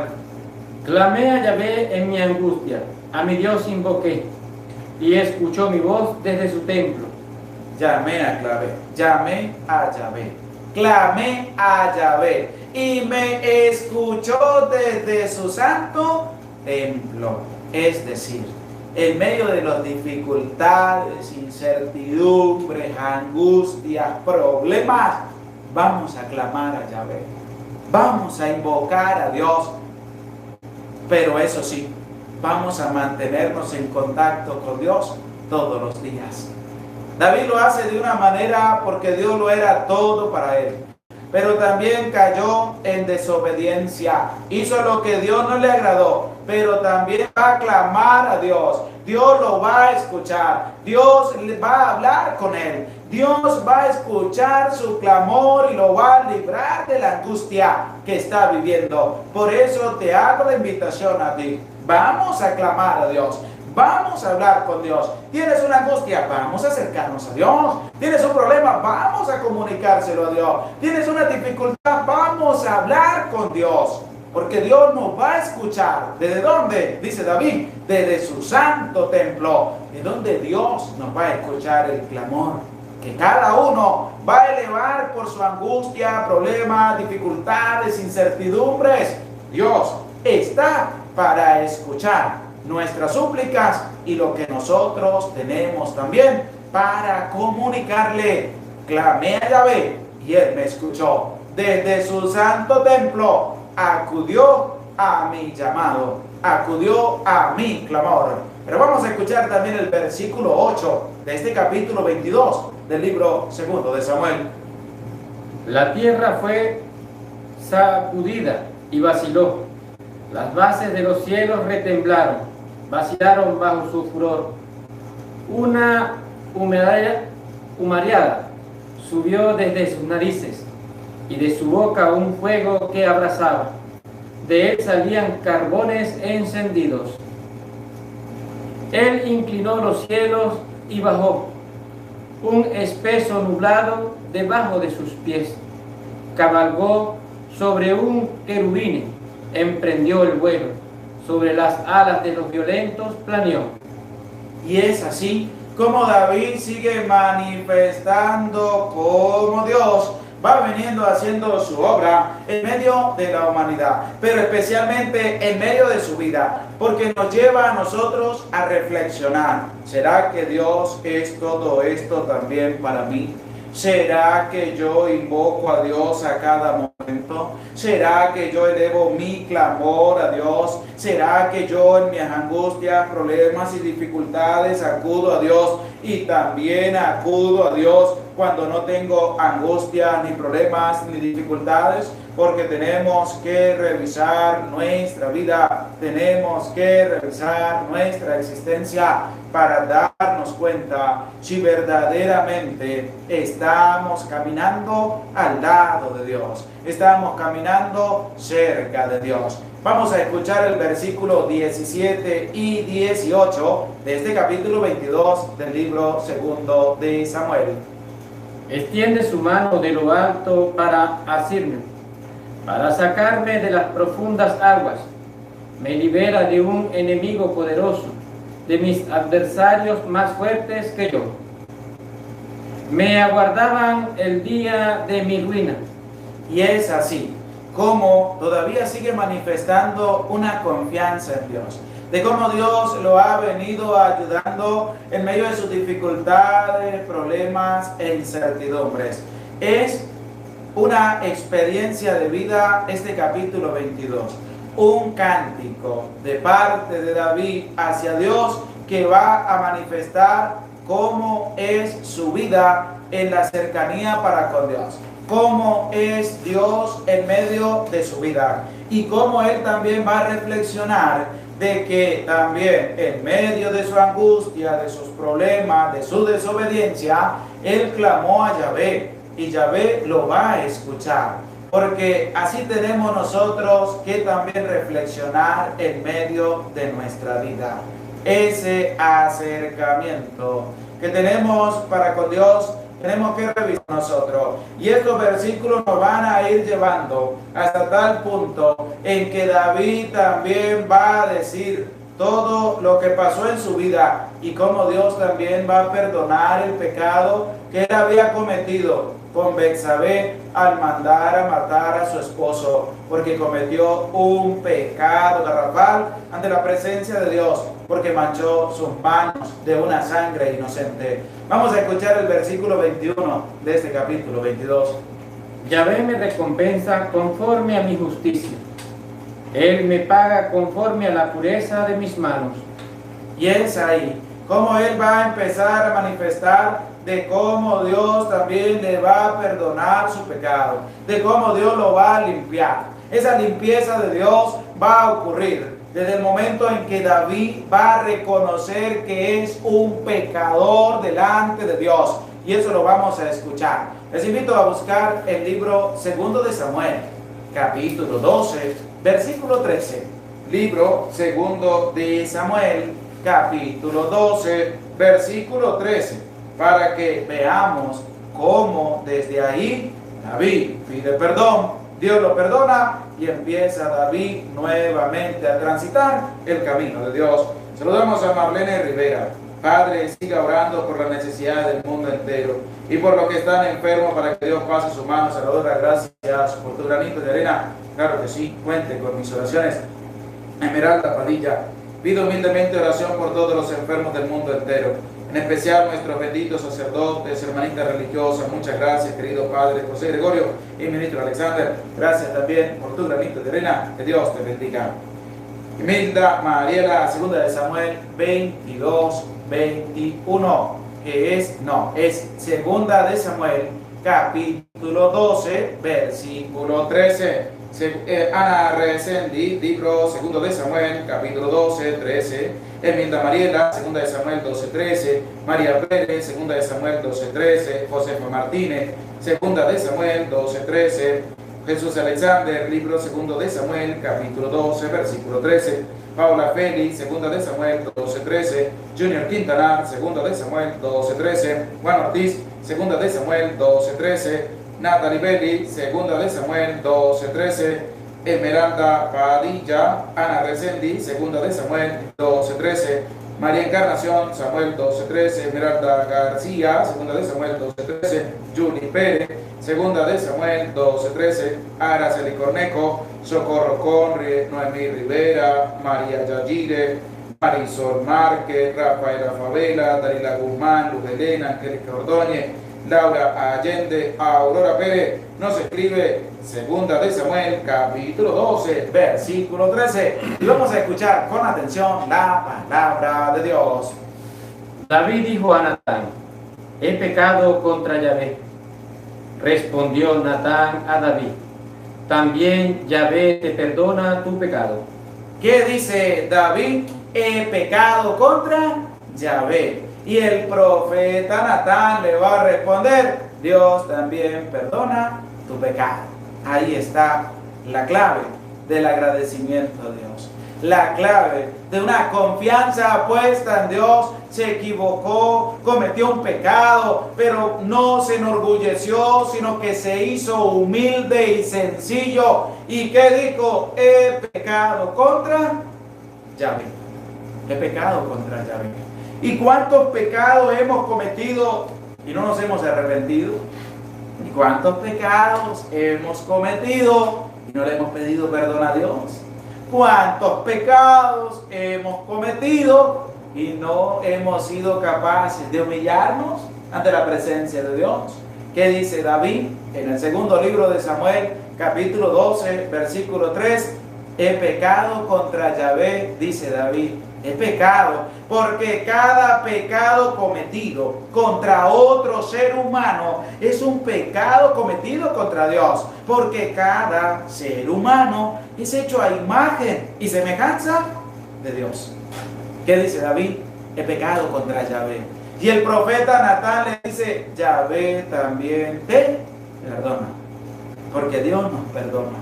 Clamé a Yahvé en mi angustia, a mi Dios invoqué, y escuchó mi voz desde su templo. Llamé a Yahvé, clamé a Yahvé, y me escuchó desde su santo templo. Es decir, en medio de las dificultades, incertidumbres, angustias, problemas, vamos a clamar a Yahvé, vamos a invocar a Dios. Pero eso sí, vamos a mantenernos en contacto con Dios todos los días. David lo hace de una manera porque Dios lo era todo para él, pero también cayó en desobediencia, hizo lo que Dios no le agradó, pero también va a clamar a Dios. Dios lo va a escuchar, Dios va a hablar con él, Dios va a escuchar su clamor y lo va a librar de la angustia que está viviendo. Por eso te hago la invitación a ti. Vamos a clamar a Dios, vamos a hablar con Dios. ¿Tienes una angustia? Vamos a acercarnos a Dios. ¿Tienes un problema? Vamos a comunicárselo a Dios. ¿Tienes una dificultad? Vamos a hablar con Dios. Porque Dios nos va a escuchar. ¿Desde dónde? Dice David, desde su santo templo. De donde Dios nos va a escuchar el clamor que cada uno va a elevar por su angustia, problemas, dificultades, incertidumbres. Dios está para escuchar nuestras súplicas y lo que nosotros tenemos también para comunicarle. Clamé a Yahvé y Él me escuchó. Desde su santo templo acudió a mi llamado, acudió a mi clamor. Pero vamos a escuchar también el versículo 8 de este capítulo 22 del libro segundo de Samuel. La tierra fue sacudida y vaciló. Las bases de los cielos retemblaron, vacilaron bajo su furor. Una humareada subió desde sus narices, y de su boca un fuego que abrasaba. De él salían carbones encendidos. Él inclinó los cielos y bajó. Un espeso nublado debajo de sus pies. Cabalgó sobre un querubín, emprendió el vuelo. Sobre las alas de los violentos planeó. Y es así como David sigue manifestando cómo Dios va viniendo haciendo su obra en medio de la humanidad, pero especialmente en medio de su vida, porque nos lleva a nosotros a reflexionar. ¿Será que Dios es todo esto también para mí? ¿Será que yo invoco a Dios a cada momento? ¿Será que yo elevo mi clamor a Dios? ¿Será que yo en mis angustias, problemas y dificultades acudo a Dios y también acudo a Dios cuando no tengo angustias, ni problemas, ni dificultades? Porque tenemos que revisar nuestra vida, tenemos que revisar nuestra existencia para darnos cuenta si verdaderamente estamos caminando al lado de Dios, estamos caminando cerca de Dios. Vamos a escuchar el versículo 17 y 18 de este capítulo 22 del libro segundo de Samuel. Extiende su mano de lo alto para asirme, para sacarme de las profundas aguas. Me libera de un enemigo poderoso, de mis adversarios más fuertes que yo. Me aguardaban el día de mi ruina. Y es así como todavía sigue manifestando una confianza en Dios, de cómo Dios lo ha venido ayudando en medio de sus dificultades, problemas e incertidumbres. Es una experiencia de vida este capítulo 22, un cántico de parte de David hacia Dios que va a manifestar cómo es su vida en la cercanía para con Dios, cómo es Dios en medio de su vida y cómo él también va a reflexionar de que también en medio de su angustia, de sus problemas, de su desobediencia, él clamó a Yahvé y Yahvé lo va a escuchar. Porque así tenemos nosotros que también reflexionar en medio de nuestra vida. Ese acercamiento que tenemos para con Dios, tenemos que revisar nosotros. Y estos versículos nos van a ir llevando hasta tal punto en que David también va a decir todo lo que pasó en su vida y cómo Dios también va a perdonar el pecado que él había cometido con Betsabé al mandar a matar a su esposo, porque cometió un pecado garrafal ante la presencia de Dios, porque manchó sus manos de una sangre inocente. Vamos a escuchar el versículo 21 de este capítulo 22. Yahvé me recompensa conforme a mi justicia. Él me paga conforme a la pureza de mis manos. Y es ahí como él va a empezar a manifestar de cómo Dios también le va a perdonar su pecado, de cómo Dios lo va a limpiar. Esa limpieza de Dios va a ocurrir desde el momento en que David va a reconocer que es un pecador delante de Dios. Y eso lo vamos a escuchar. Les invito a buscar el libro segundo de Samuel, capítulo 12, versículo 13. Libro segundo de Samuel, capítulo 12, versículo 13. Para que veamos cómo desde ahí David pide perdón, Dios lo perdona y empieza David nuevamente a transitar el camino de Dios. Saludamos a Marlene Rivera. Padre, siga orando por las necesidades del mundo entero y por los que están enfermos para que Dios pase su mano. Salvadora, gracias por tu granito de arena. Claro que sí, cuente con mis oraciones. Esmeralda Padilla, pido humildemente oración por todos los enfermos del mundo entero, en especial nuestros benditos sacerdotes, hermanitas religiosas. Muchas gracias, querido Padre José Gregorio y ministro Alexander. Gracias también por tu granito de arena. Que Dios te bendiga. Imelda Mariela, segunda de Samuel 22, 21, es segunda de Samuel capítulo 12, versículo 13. Ana Resendi, libro segundo de Samuel, capítulo 12, 13. Enmienda Mariela, segunda de Samuel 12, 13. María Pérez, segunda de Samuel 12, 13. Josefa Martínez, segunda de Samuel 12, 13. Jesús Alexander, libro segundo de Samuel, capítulo 12, versículo 13. Paula Félix, segunda de Samuel 12, 13. Junior Quintanar, segunda de Samuel 12, 13. Juan Ortiz, segunda de Samuel 12, 13. Natalie Belli, segunda de Samuel 12, 13. Esmeralda Padilla, Ana Resendi, segunda de Samuel 12, 13. María Encarnación, Samuel 12, 13. Esmeralda García, segunda de Samuel 12, 13. Julie Pérez, segunda de Samuel 12, 13. Araceli Cornejo, Socorro Conri, Noemí Rivera, María Yagire, Marisol Márquez, Rafaela Favela, Dalila Guzmán, Luz Elena, Angélica Ordóñez, Laura Allende, Aurora Pérez. Nos escribe segunda de Samuel, capítulo 12, versículo 13. Y vamos a escuchar con atención la palabra de Dios. David dijo a Natán: he pecado contra Yahvé. Respondió Natán a David: también Yahvé te perdona tu pecado. ¿Qué dice David? He pecado contra Yahvé. Y el profeta Natán le va a responder: Dios también perdona tu pecado. Ahí está la clave del agradecimiento a Dios. La clave de una confianza puesta en Dios. Se equivocó, cometió un pecado, pero no se enorgulleció, sino que se hizo humilde y sencillo. ¿Y qué dijo? He pecado contra Yahvé. He pecado contra Yahvé. ¿Y cuántos pecados hemos cometido y no nos hemos arrepentido? ¿Y cuántos pecados hemos cometido y no le hemos pedido perdón a Dios? ¿Cuántos pecados hemos cometido y no hemos sido capaces de humillarnos ante la presencia de Dios? ¿Qué dice David en el segundo libro de Samuel, capítulo 12, versículo 3? He pecado contra Yahvé, dice David. He pecado porque cada pecado cometido contra otro ser humano es un pecado cometido contra Dios, porque cada ser humano es hecho a imagen y semejanza de Dios. ¿Qué dice David? He pecado contra Yahvé. Y el profeta Natán le dice: Yahvé también te perdona, porque Dios nos perdona,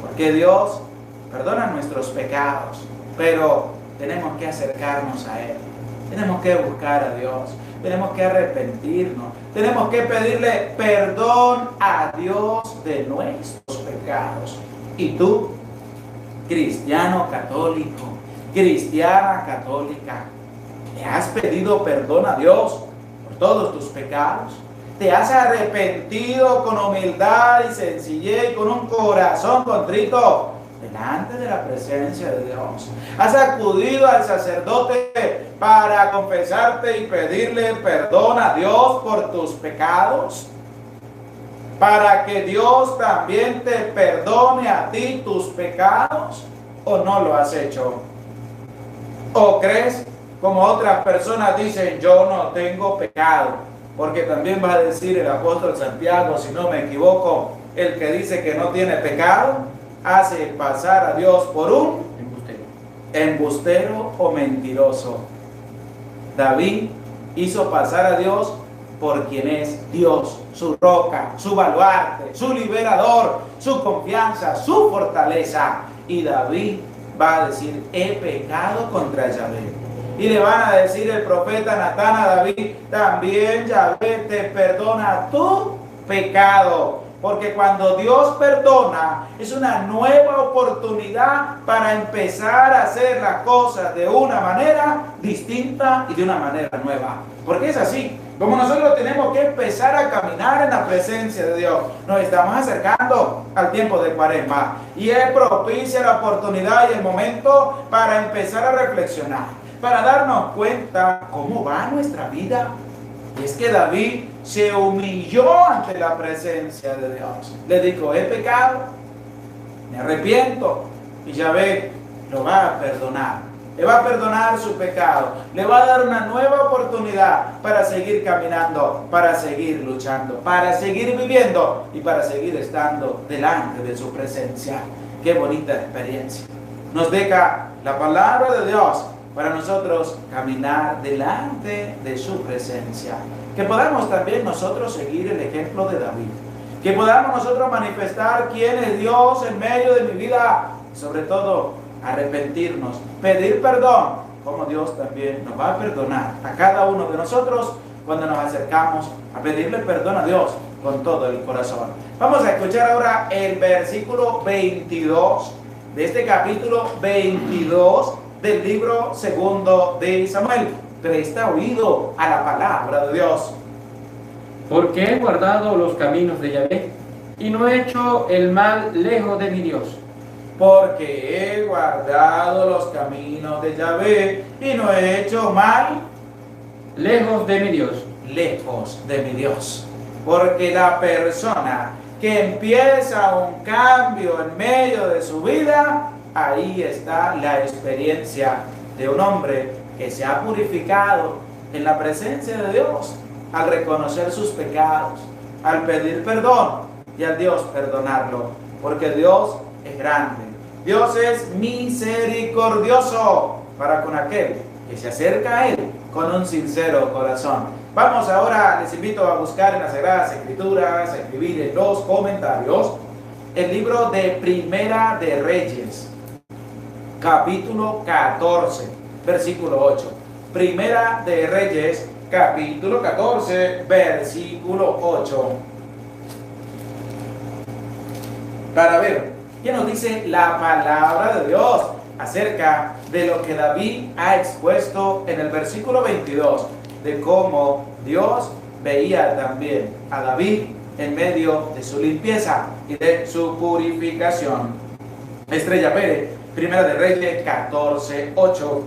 porque Dios perdona nuestros pecados, pero tenemos que acercarnos a Él, tenemos que buscar a Dios, tenemos que arrepentirnos, tenemos que pedirle perdón a Dios de nuestros pecados. Y tú, cristiano católico, cristiana católica, ¿le has pedido perdón a Dios por todos tus pecados? ¿Te has arrepentido con humildad y sencillez y con un corazón contrito delante de la presencia de Dios? ¿Has acudido al sacerdote para confesarte y pedirle perdón a Dios por tus pecados? Para que Dios también te perdone a ti tus pecados, ¿o no lo has hecho? ¿O crees, como otras personas dicen, yo no tengo pecado? Porque también va a decir el apóstol Santiago, si no me equivoco, el que dice que no tiene pecado hace pasar a Dios por un embustero o mentiroso. David hizo pasar a Dios por quien es Dios, su roca, su baluarte, su liberador, su confianza, su fortaleza. Y David va a decir: he pecado contra Yahvé. Y le van a decir el profeta Natán a David: también Yahvé te perdona tu pecado. Porque cuando Dios perdona, es una nueva oportunidad para empezar a hacer las cosas de una manera distinta y de una manera nueva. Porque es así, como nosotros tenemos que empezar a caminar en la presencia de Dios. Nos estamos acercando al tiempo de Cuaresma y es propicia la oportunidad y el momento para empezar a reflexionar, para darnos cuenta cómo va nuestra vida. Y es que David se humilló ante la presencia de Dios. Le dijo: he pecado, me arrepiento, y Yahvé lo va a perdonar. le va a perdonar su pecado, le va a dar una nueva oportunidad para seguir caminando, para seguir luchando, para seguir viviendo y para seguir estando delante de su presencia. Qué bonita experiencia nos deja la palabra de Dios para nosotros caminar delante de su presencia. Que podamos también nosotros seguir el ejemplo de David. Que podamos nosotros manifestar quién es Dios en medio de mi vida. Y sobre todo, arrepentirnos, pedir perdón, como Dios también nos va a perdonar a cada uno de nosotros cuando nos acercamos a pedirle perdón a Dios con todo el corazón. Vamos a escuchar ahora el versículo 22 de este capítulo 22 del libro segundo de Samuel. Presta oído a la palabra de Dios. Porque he guardado los caminos de Yahvé y no he hecho el mal lejos de mi Dios. Porque he guardado los caminos de Yahvé y no he hecho mal lejos de mi Dios. Lejos de mi Dios. Porque la persona que empieza un cambio en medio de su vida, ahí está la experiencia de un hombre que se ha purificado en la presencia de Dios, al reconocer sus pecados, al pedir perdón y al Dios perdonarlo, porque Dios es grande, Dios es misericordioso para con aquel que se acerca a Él con un sincero corazón. Vamos ahora, les invito a buscar en las Sagradas Escrituras, a escribir en los comentarios el libro de Primera de Reyes, capítulo 14, versículo 8. Primera de Reyes, capítulo 14, versículo 8. Para ver qué nos dice la palabra de Dios acerca de lo que David ha expuesto en el versículo 22, de cómo Dios veía también a David en medio de su limpieza y de su purificación. Estrella Pérez, Primera de Reyes 14:8.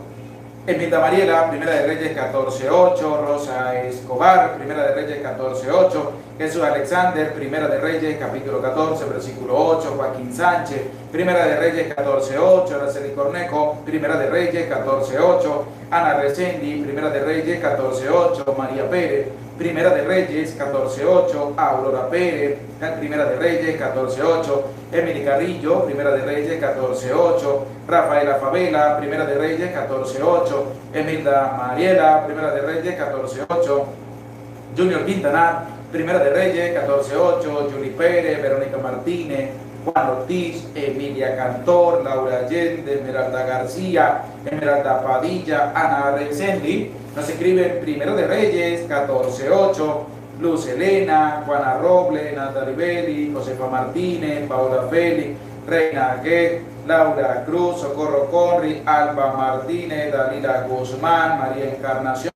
Emita Mariela, Primera de Reyes 14:8. Rosa Escobar, Primera de Reyes 14:8. Jesús Alexander, Primera de Reyes capítulo 14, versículo 8. Joaquín Sánchez, Primera de Reyes 14:8. Araceli Cornejo, Primera de Reyes 14:8. Ana Resendi, Primera de Reyes 14:8. María Pérez, Primera de Reyes 14:8. Aurora Pérez, Primera de Reyes 14:8. Emily Carrillo, Primera de Reyes 14:8. Rafaela Favela, Primera de Reyes 14:8. Emilda Mariela, Primera de Reyes 14:8. Junior Quintana, Primera de Reyes 14:8. Julie Pérez, Verónica Martínez, Juan Ortiz, Emilia Cantor, Laura Allende, Esmeralda García, Esmeralda Padilla, Ana Resendi. Nos escriben Primero de Reyes 14:8. Luz Elena, Juana Robles, Natalie Belli, Josefa Martínez, Paula Félix, Reina Guet, Laura Cruz, Socorro Conri, Alba Martínez, Dalila Guzmán, María Encarnación,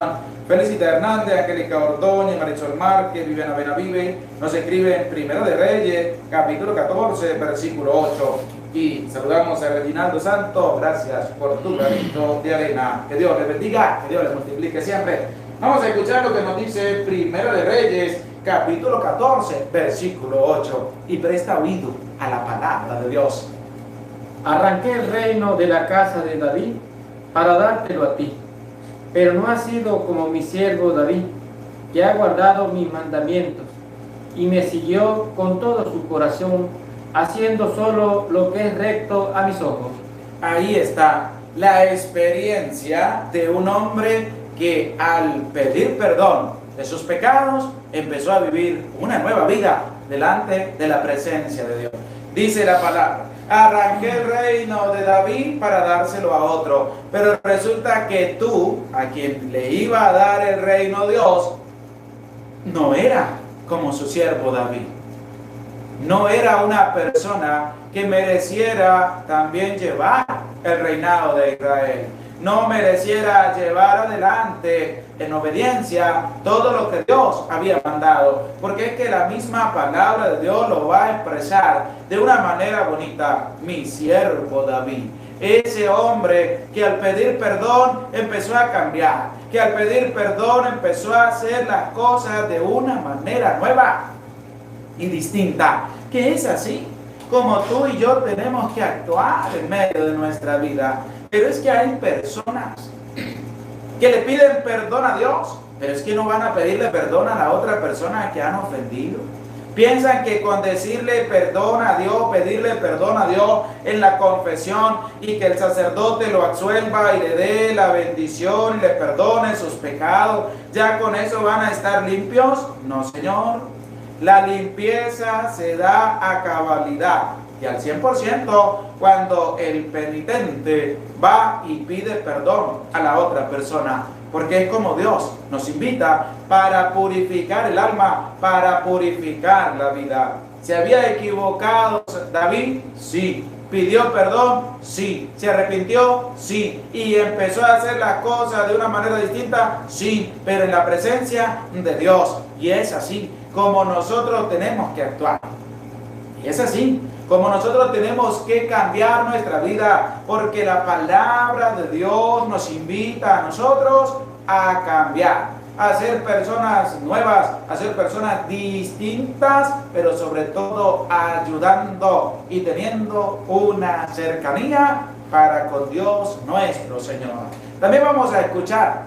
Felicita Hernández, Angélica Ordóñez, Marisol Márquez, Viviana Benavive. Nos escriben Primero de Reyes, capítulo 14, versículo 8. Y saludamos a Reginaldo Santos, gracias por tu granito de arena. Que Dios les bendiga, que Dios les multiplique siempre. Vamos a escuchar lo que nos dice Primero de Reyes, capítulo 14, versículo 8. Y presta oído a la palabra de Dios. Arranqué el reino de la casa de David para dártelo a ti, pero no ha sido como mi siervo David, que ha guardado mis mandamientos y me siguió con todo su corazón, haciendo solo lo que es recto a mis ojos. Ahí está la experiencia de un hombre que al pedir perdón de sus pecados empezó a vivir una nueva vida delante de la presencia de Dios. Dice la palabra: arranqué el reino de David para dárselo a otro, pero resulta que tú, a quien le iba a dar el reino Dios, no era como su siervo David. No era una persona que mereciera también llevar el reinado de Israel. No mereciera llevar adelante en obediencia todo lo que Dios había mandado, porque es que la misma palabra de Dios lo va a expresar de una manera bonita. Mi siervo David, ese hombre que al pedir perdón empezó a cambiar, que al pedir perdón empezó a hacer las cosas de una manera nueva y distinta, que es así como tú y yo tenemos que actuar en medio de nuestra vida. Pero es que hay personas que le piden perdón a Dios, pero es que no van a pedirle perdón a la otra persona que han ofendido. Piensan que con decirle perdón a Dios, pedirle perdón a Dios en la confesión y que el sacerdote lo absuelva y le dé la bendición y le perdone sus pecados, ya con eso van a estar limpios. No, Señor. La limpieza se da a cabalidad y al 100% cuando el penitente va y pide perdón a la otra persona. Porque es como Dios nos invita para purificar el alma, para purificar la vida. ¿Se había equivocado David? Sí. ¿Pidió perdón? Sí. ¿Se arrepintió? Sí. ¿Y empezó a hacer las cosas de una manera distinta? Sí. Pero en la presencia de Dios. Y es así como nosotros tenemos que actuar. Y es así como nosotros tenemos que cambiar nuestra vida, porque la palabra de Dios nos invita a nosotros a cambiar, a ser personas nuevas, a ser personas distintas, pero sobre todo ayudando y teniendo una cercanía para con Dios nuestro Señor. También vamos a escuchar,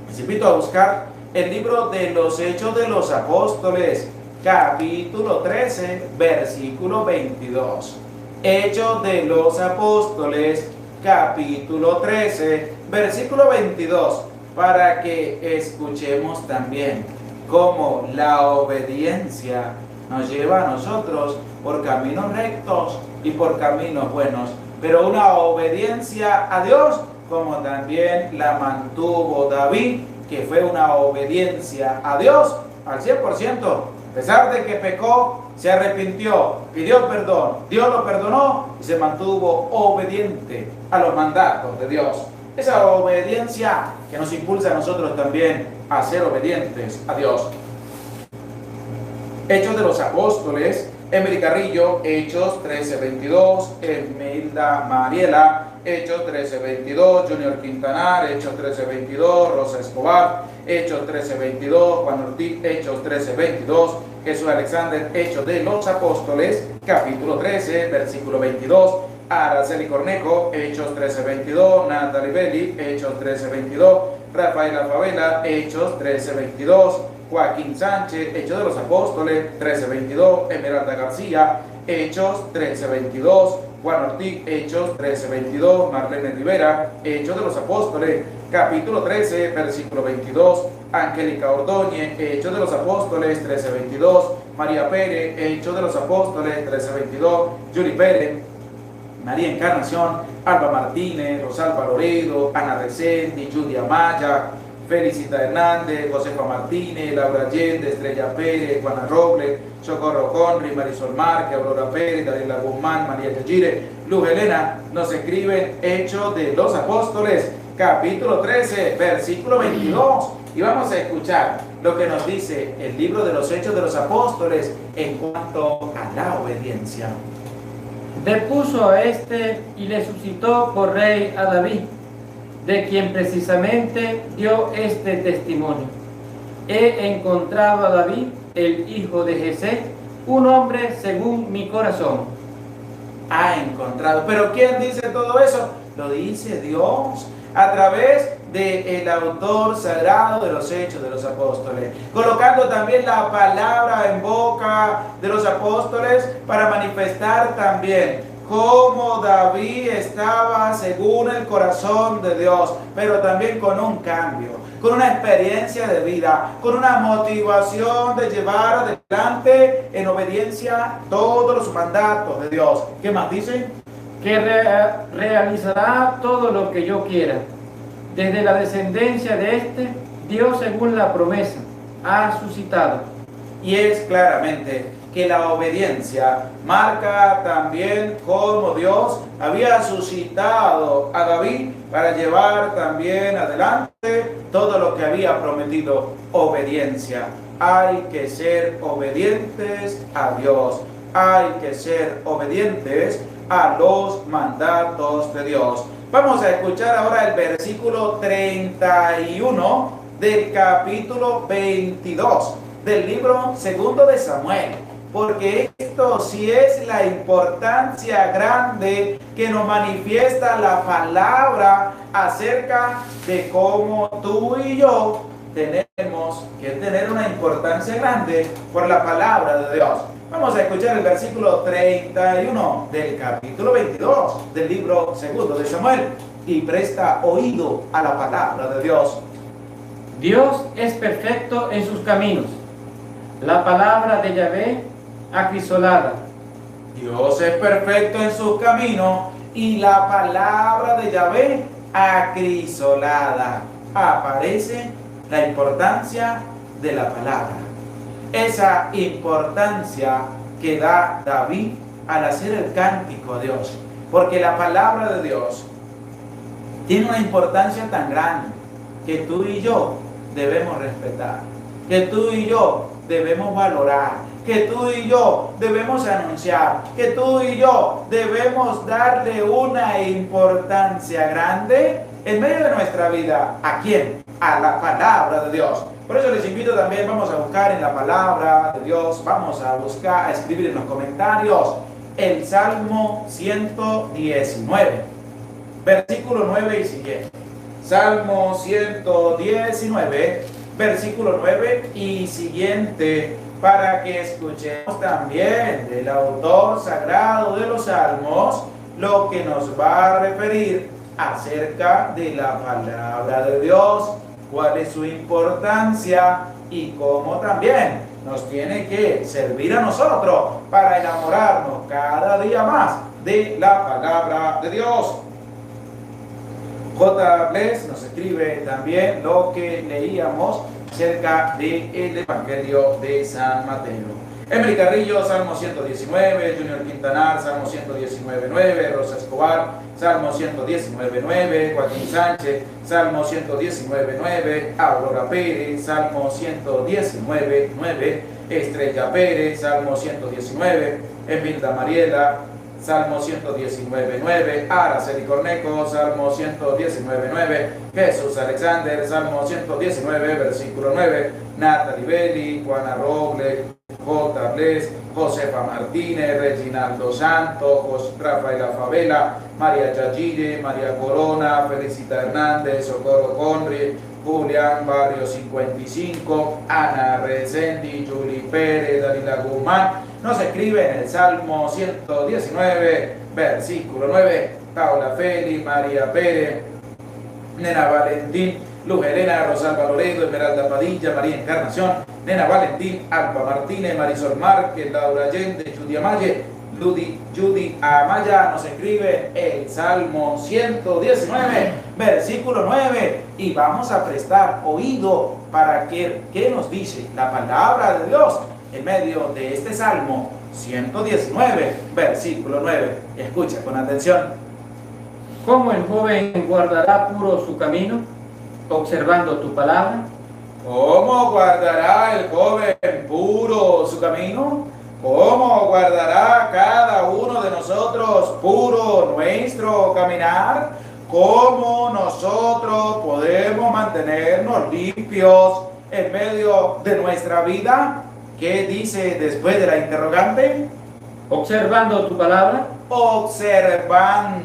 les invito a buscar el libro de los Hechos de los Apóstoles, capítulo 13, versículo 22. Hechos de los Apóstoles, capítulo 13, versículo 22, para que escuchemos también cómo la obediencia nos lleva a nosotros por caminos rectos y por caminos buenos, pero una obediencia a Dios como también la mantuvo David, que fue una obediencia a Dios al 100%. A pesar de que pecó, se arrepintió, pidió perdón, Dios lo perdonó y se mantuvo obediente a los mandatos de Dios. Esa obediencia que nos impulsa a nosotros también a ser obedientes a Dios. Hechos de los Apóstoles, Emily Carrillo, Hechos 13:22, Emilda Mariela, Hechos 13:22, Junior Quintanar, Hechos 13:22, Rosa Escobar, Hechos 13:22, Juan Ortiz, Hechos 13:22, Jesús Alexander, Hechos de los Apóstoles, capítulo 13, versículo 22, Araceli Cornejo, Hechos 13:22, Natalie Belli, Hechos 13:22, Rafaela Favela, Hechos 13:22, Joaquín Sánchez, Hechos de los Apóstoles, 13:22, Esmeralda García, Hechos 13:22, Juan Ortiz, Hechos 13:22, Marlene Rivera, Hechos de los Apóstoles, capítulo 13, versículo 22, Angélica Ordóñez, Hechos de los Apóstoles, 13:22, María Pérez, Hechos de los Apóstoles, 13:22, Yuri Pérez, María Encarnación, Alba Martínez, Rosalba Loredo, Ana Recenti, Judy Amaya, Felicita Hernández, Josefa Martínez, Laura Allende, Estrella Pérez, Juana Robles, Socorro Conri, Marisol Márquez, Aurora Pérez, Daniela Guzmán, María Yajire, Luz Helena, nos escriben Hechos de los Apóstoles, capítulo 13, versículo 22. Y vamos a escuchar lo que nos dice el libro de los Hechos de los Apóstoles en cuanto a la obediencia. Depuso a este y le suscitó por rey a David, de quien precisamente dio este testimonio. He encontrado a David, el hijo de Jesé, un hombre según mi corazón. Ha encontrado. ¿Pero quién dice todo eso? Lo dice Dios a través del autor sagrado de los Hechos de los Apóstoles, colocando también la palabra en boca de los apóstoles para manifestar también cómo David estaba según el corazón de Dios, pero también con un cambio, con una experiencia de vida, con una motivación de llevar adelante en obediencia todos los mandatos de Dios. ¿Qué más dice? Que realizará todo lo que yo quiera. Desde la descendencia de este, Dios, según la promesa, ha suscitado. Y es claramente que la obediencia marca también cómo Dios había suscitado a David para llevar también adelante todo lo que había prometido. Obediencia. Hay que ser obedientes a Dios. Hay que ser obedientes a los mandatos de Dios. Vamos a escuchar ahora el versículo 31 del capítulo 22 del libro segundo de Samuel. porque esto sí es la importancia grande que nos manifiesta la palabra acerca de cómo tú y yo tenemos que tener una importancia grande por la palabra de Dios. Vamos a escuchar el versículo 31 del capítulo 22 del libro segundo de Samuel y presta oído a la palabra de Dios. Dios es perfecto en sus caminos. La palabra de Yahvé acrisolada. Dios es perfecto en sus caminos y la palabra de Yahvé acrisolada. Aparece la importancia de la palabra. Esa importancia que da David al hacer el cántico a Dios. Porque la palabra de Dios tiene una importancia tan grande que tú y yo debemos respetar, que tú y yo debemos valorar, que tú y yo debemos anunciar, que tú y yo debemos darle una importancia grande en medio de nuestra vida. ¿A quién? A la palabra de Dios. Por eso les invito también, vamos a buscar en la palabra de Dios, vamos a buscar, a escribir en los comentarios el Salmo 119, versículo 9 y siguiente. Salmo 119, versículo 9 y siguiente, para que escuchemos también del autor sagrado de los Salmos lo que nos va a referir acerca de la palabra de Dios, cuál es su importancia y cómo también nos tiene que servir a nosotros para enamorarnos cada día más de la palabra de Dios. J. Bless nos escribe también lo que leíamos acerca del Evangelio de San Mateo. Emily Carrillo, Salmo 119, Junior Quintanar, Salmo 119.9, Rosa Escobar, Salmo 119.9, Joaquín Sánchez, Salmo 119.9, Aurora Pérez, Salmo 119.9, Estrella Pérez, Salmo 119, Emilda Mariela, Salmo 119.9, Araceli Corneco, Salmo 119.9, Jesús Alexander, Salmo 119, versículo 9, Natalie Belli, Juana Roble, J. Bless, Josefa Martínez, Reginaldo Santos, Rafaela Favela, María Yayire, María Corona, Felicita Hernández, Socorro Conri, Julián Barrio 55, Ana Rezendi, Julie Pérez, Dalila Guzmán. Nos escribe en el Salmo 119, versículo 9, Paula Feli, María Pérez, Nena Valentín, Luz Helena, Rosalba Loredo, Esmeralda Padilla, María Encarnación, Nena Valentín, Alba Martínez, Marisol Márquez, Laura Allende, Judy Amaya, Judy Amaya nos escribe el Salmo 119, versículo 9, y vamos a prestar oído para que ¿qué nos dice la palabra de Dios en medio de este Salmo 119, versículo 9? Escucha con atención. ¿Cómo el joven guardará puro su camino, observando tu palabra? ¿Cómo guardará el joven puro su camino? ¿Cómo guardará cada uno de nosotros puro nuestro caminar? ¿Cómo nosotros podemos mantenernos limpios en medio de nuestra vida? ¿Qué dice después de la interrogante? Observando tu palabra. Observando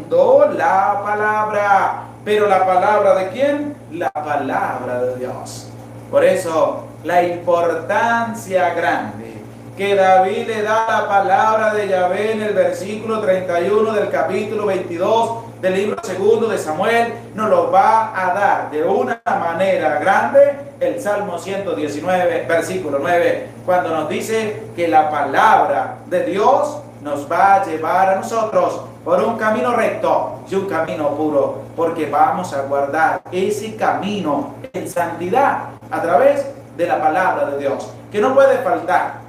la palabra. ¿Pero la palabra de quién? La palabra de Dios. Por eso, la importancia grande que David le da a la palabra de Yahvé en el versículo 31 del capítulo 22 del libro segundo de Samuel, nos lo va a dar de una manera grande el Salmo 119, versículo 9, cuando nos dice que la palabra de Dios nos va a llevar a nosotros por un camino recto y un camino puro, porque vamos a guardar ese camino en santidad a través de la palabra de Dios, que no puede faltar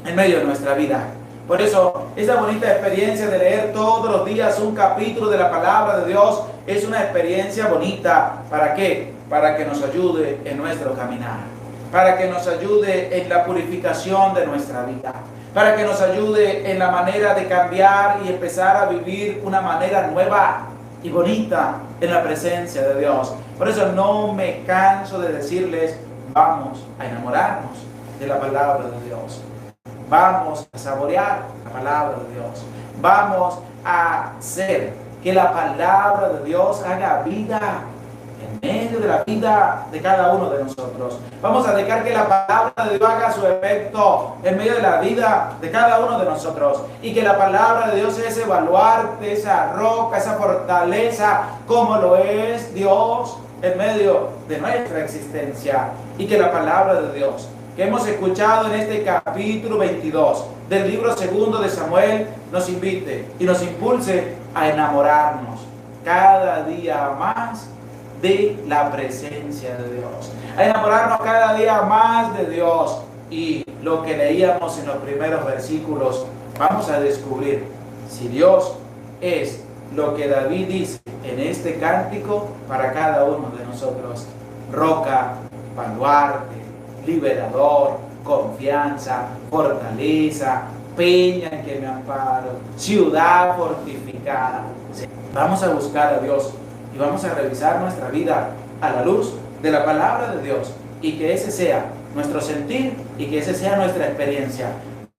en medio de nuestra vida. Por eso, esa bonita experiencia de leer todos los días un capítulo de la palabra de Dios es una experiencia bonita. ¿Para qué? Para que nos ayude en nuestro caminar, para que nos ayude en la purificación de nuestra vida, para que nos ayude en la manera de cambiar y empezar a vivir una manera nueva y bonita en la presencia de Dios. Por eso no me canso de decirles, vamos a enamorarnos de la palabra de Dios. vamos a saborear la palabra de Dios. Vamos a hacer que la palabra de Dios haga vida en medio de la vida de cada uno de nosotros. Vamos a dejar que la palabra de Dios haga su efecto en medio de la vida de cada uno de nosotros. Y que la palabra de Dios es ese baluarte, esa roca, esa fortaleza, como lo es Dios en medio de nuestra existencia. Y que la palabra de Dios que hemos escuchado en este capítulo 22 del libro segundo de Samuel nos invite y nos impulse a enamorarnos cada día más de la presencia de Dios, a enamorarnos cada día más de Dios. Y lo que leíamos en los primeros versículos, vamos a descubrir si Dios es lo que David dice en este cántico para cada uno de nosotros: roca, baluarte, liberador, confianza, fortaleza, peña en que me amparo, ciudad fortificada. Vamos a buscar a Dios y vamos a revisar nuestra vida a la luz de la palabra de Dios, y que ese sea nuestro sentir y que ese sea nuestra experiencia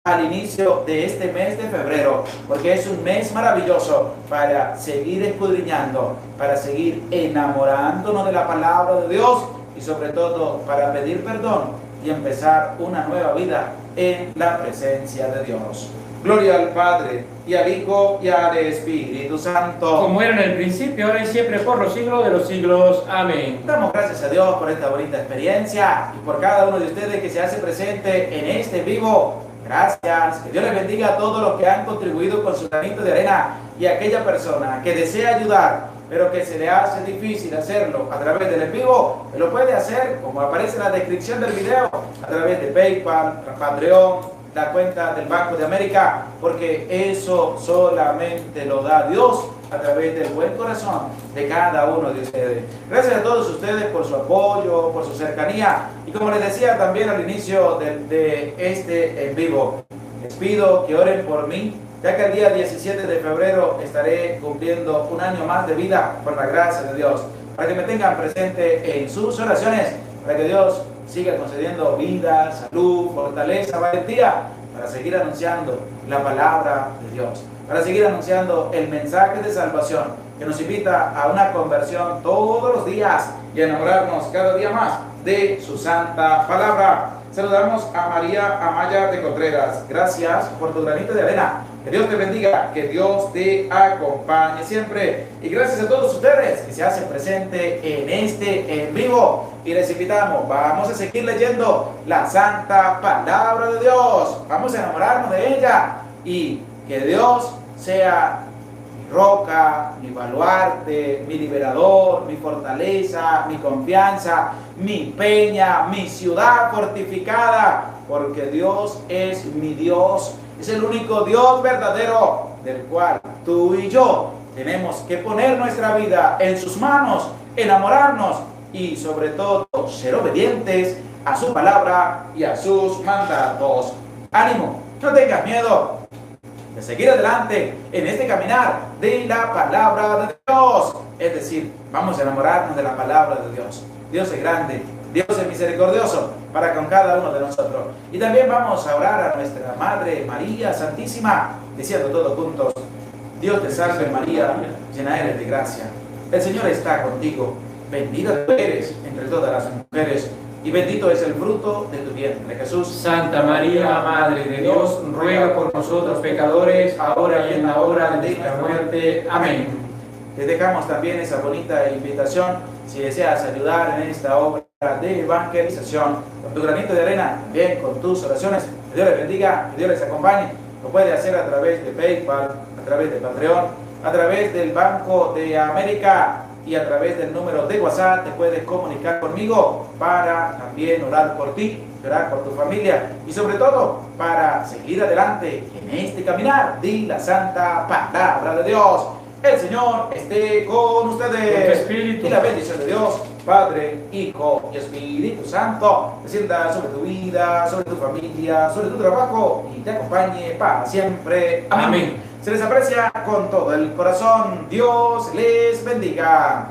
al inicio de este mes de febrero, porque es un mes maravilloso para seguir escudriñando, para seguir enamorándonos de la palabra de Dios y sobre todo para pedir perdón y empezar una nueva vida en la presencia de Dios. Gloria al Padre, y al Hijo, y al Espíritu Santo. Como era en el principio, ahora y siempre, por los siglos de los siglos. Amén. Damos gracias a Dios por esta bonita experiencia y por cada uno de ustedes que se hace presente en este vivo. Gracias. Que Dios les bendiga a todos los que han contribuido con su granito de arena, y a aquella persona que desea ayudar, pero que se le hace difícil hacerlo a través del en vivo, que lo puede hacer, como aparece en la descripción del video, a través de PayPal, Patreon, la cuenta del Banco de América, porque eso solamente lo da Dios a través del buen corazón de cada uno de ustedes. Gracias a todos ustedes por su apoyo, por su cercanía, y como les decía también al inicio de este en vivo, les pido que oren por mí, ya que el día 17 de febrero estaré cumpliendo un año más de vida por la gracia de Dios, para que me tengan presente en sus oraciones, para que Dios siga concediendo vida, salud, fortaleza, valentía, para seguir anunciando la palabra de Dios, para seguir anunciando el mensaje de salvación que nos invita a una conversión todos los días y a enamorarnos cada día más de su santa palabra. Saludamos a María Amaya de Contreras. Gracias por tu granito de arena. Que Dios te bendiga, que Dios te acompañe siempre. Y gracias a todos ustedes que se hacen presente en este en vivo. Y les invitamos, vamos a seguir leyendo la santa palabra de Dios. Vamos a enamorarnos de ella. Y que Dios sea mi roca, mi baluarte, mi liberador, mi fortaleza, mi confianza, mi peña, mi ciudad fortificada. Porque Dios es mi Dios. Es el único Dios verdadero, del cual tú y yo tenemos que poner nuestra vida en sus manos, enamorarnos y sobre todo ser obedientes a su palabra y a sus mandatos. Ánimo, no tengas miedo de seguir adelante en este caminar de la palabra de Dios. Es decir, vamos a enamorarnos de la palabra de Dios. Dios es grande, Dios es misericordioso para con cada uno de nosotros. Y también vamos a orar a nuestra Madre María Santísima, diciendo todos juntos: Dios te salve María, llena eres de gracia. El Señor está contigo. Bendita tú eres entre todas las mujeres, y bendito es el fruto de tu vientre, Jesús. Santa María, Madre de Dios, ruega por nosotros pecadores, ahora y en la hora de nuestra muerte. Amén. Les dejamos también esa bonita invitación, si deseas ayudar en esta obra de evangelización, con tu granito de arena, bien con tus oraciones. Que Dios les bendiga, que Dios les acompañe. Lo puede hacer a través de PayPal, a través de Patreon, a través del Banco de América, y a través del número de WhatsApp te puedes comunicar conmigo para también orar por ti, orar por tu familia y sobre todo para seguir adelante en este caminar de la santa palabra de Dios. El Señor esté con ustedes y la bendición de Dios, Padre, Hijo y Espíritu Santo, descienda sobre tu vida, sobre tu familia, sobre tu trabajo y te acompañe para siempre. Amén. Se les aprecia con todo el corazón. Dios les bendiga.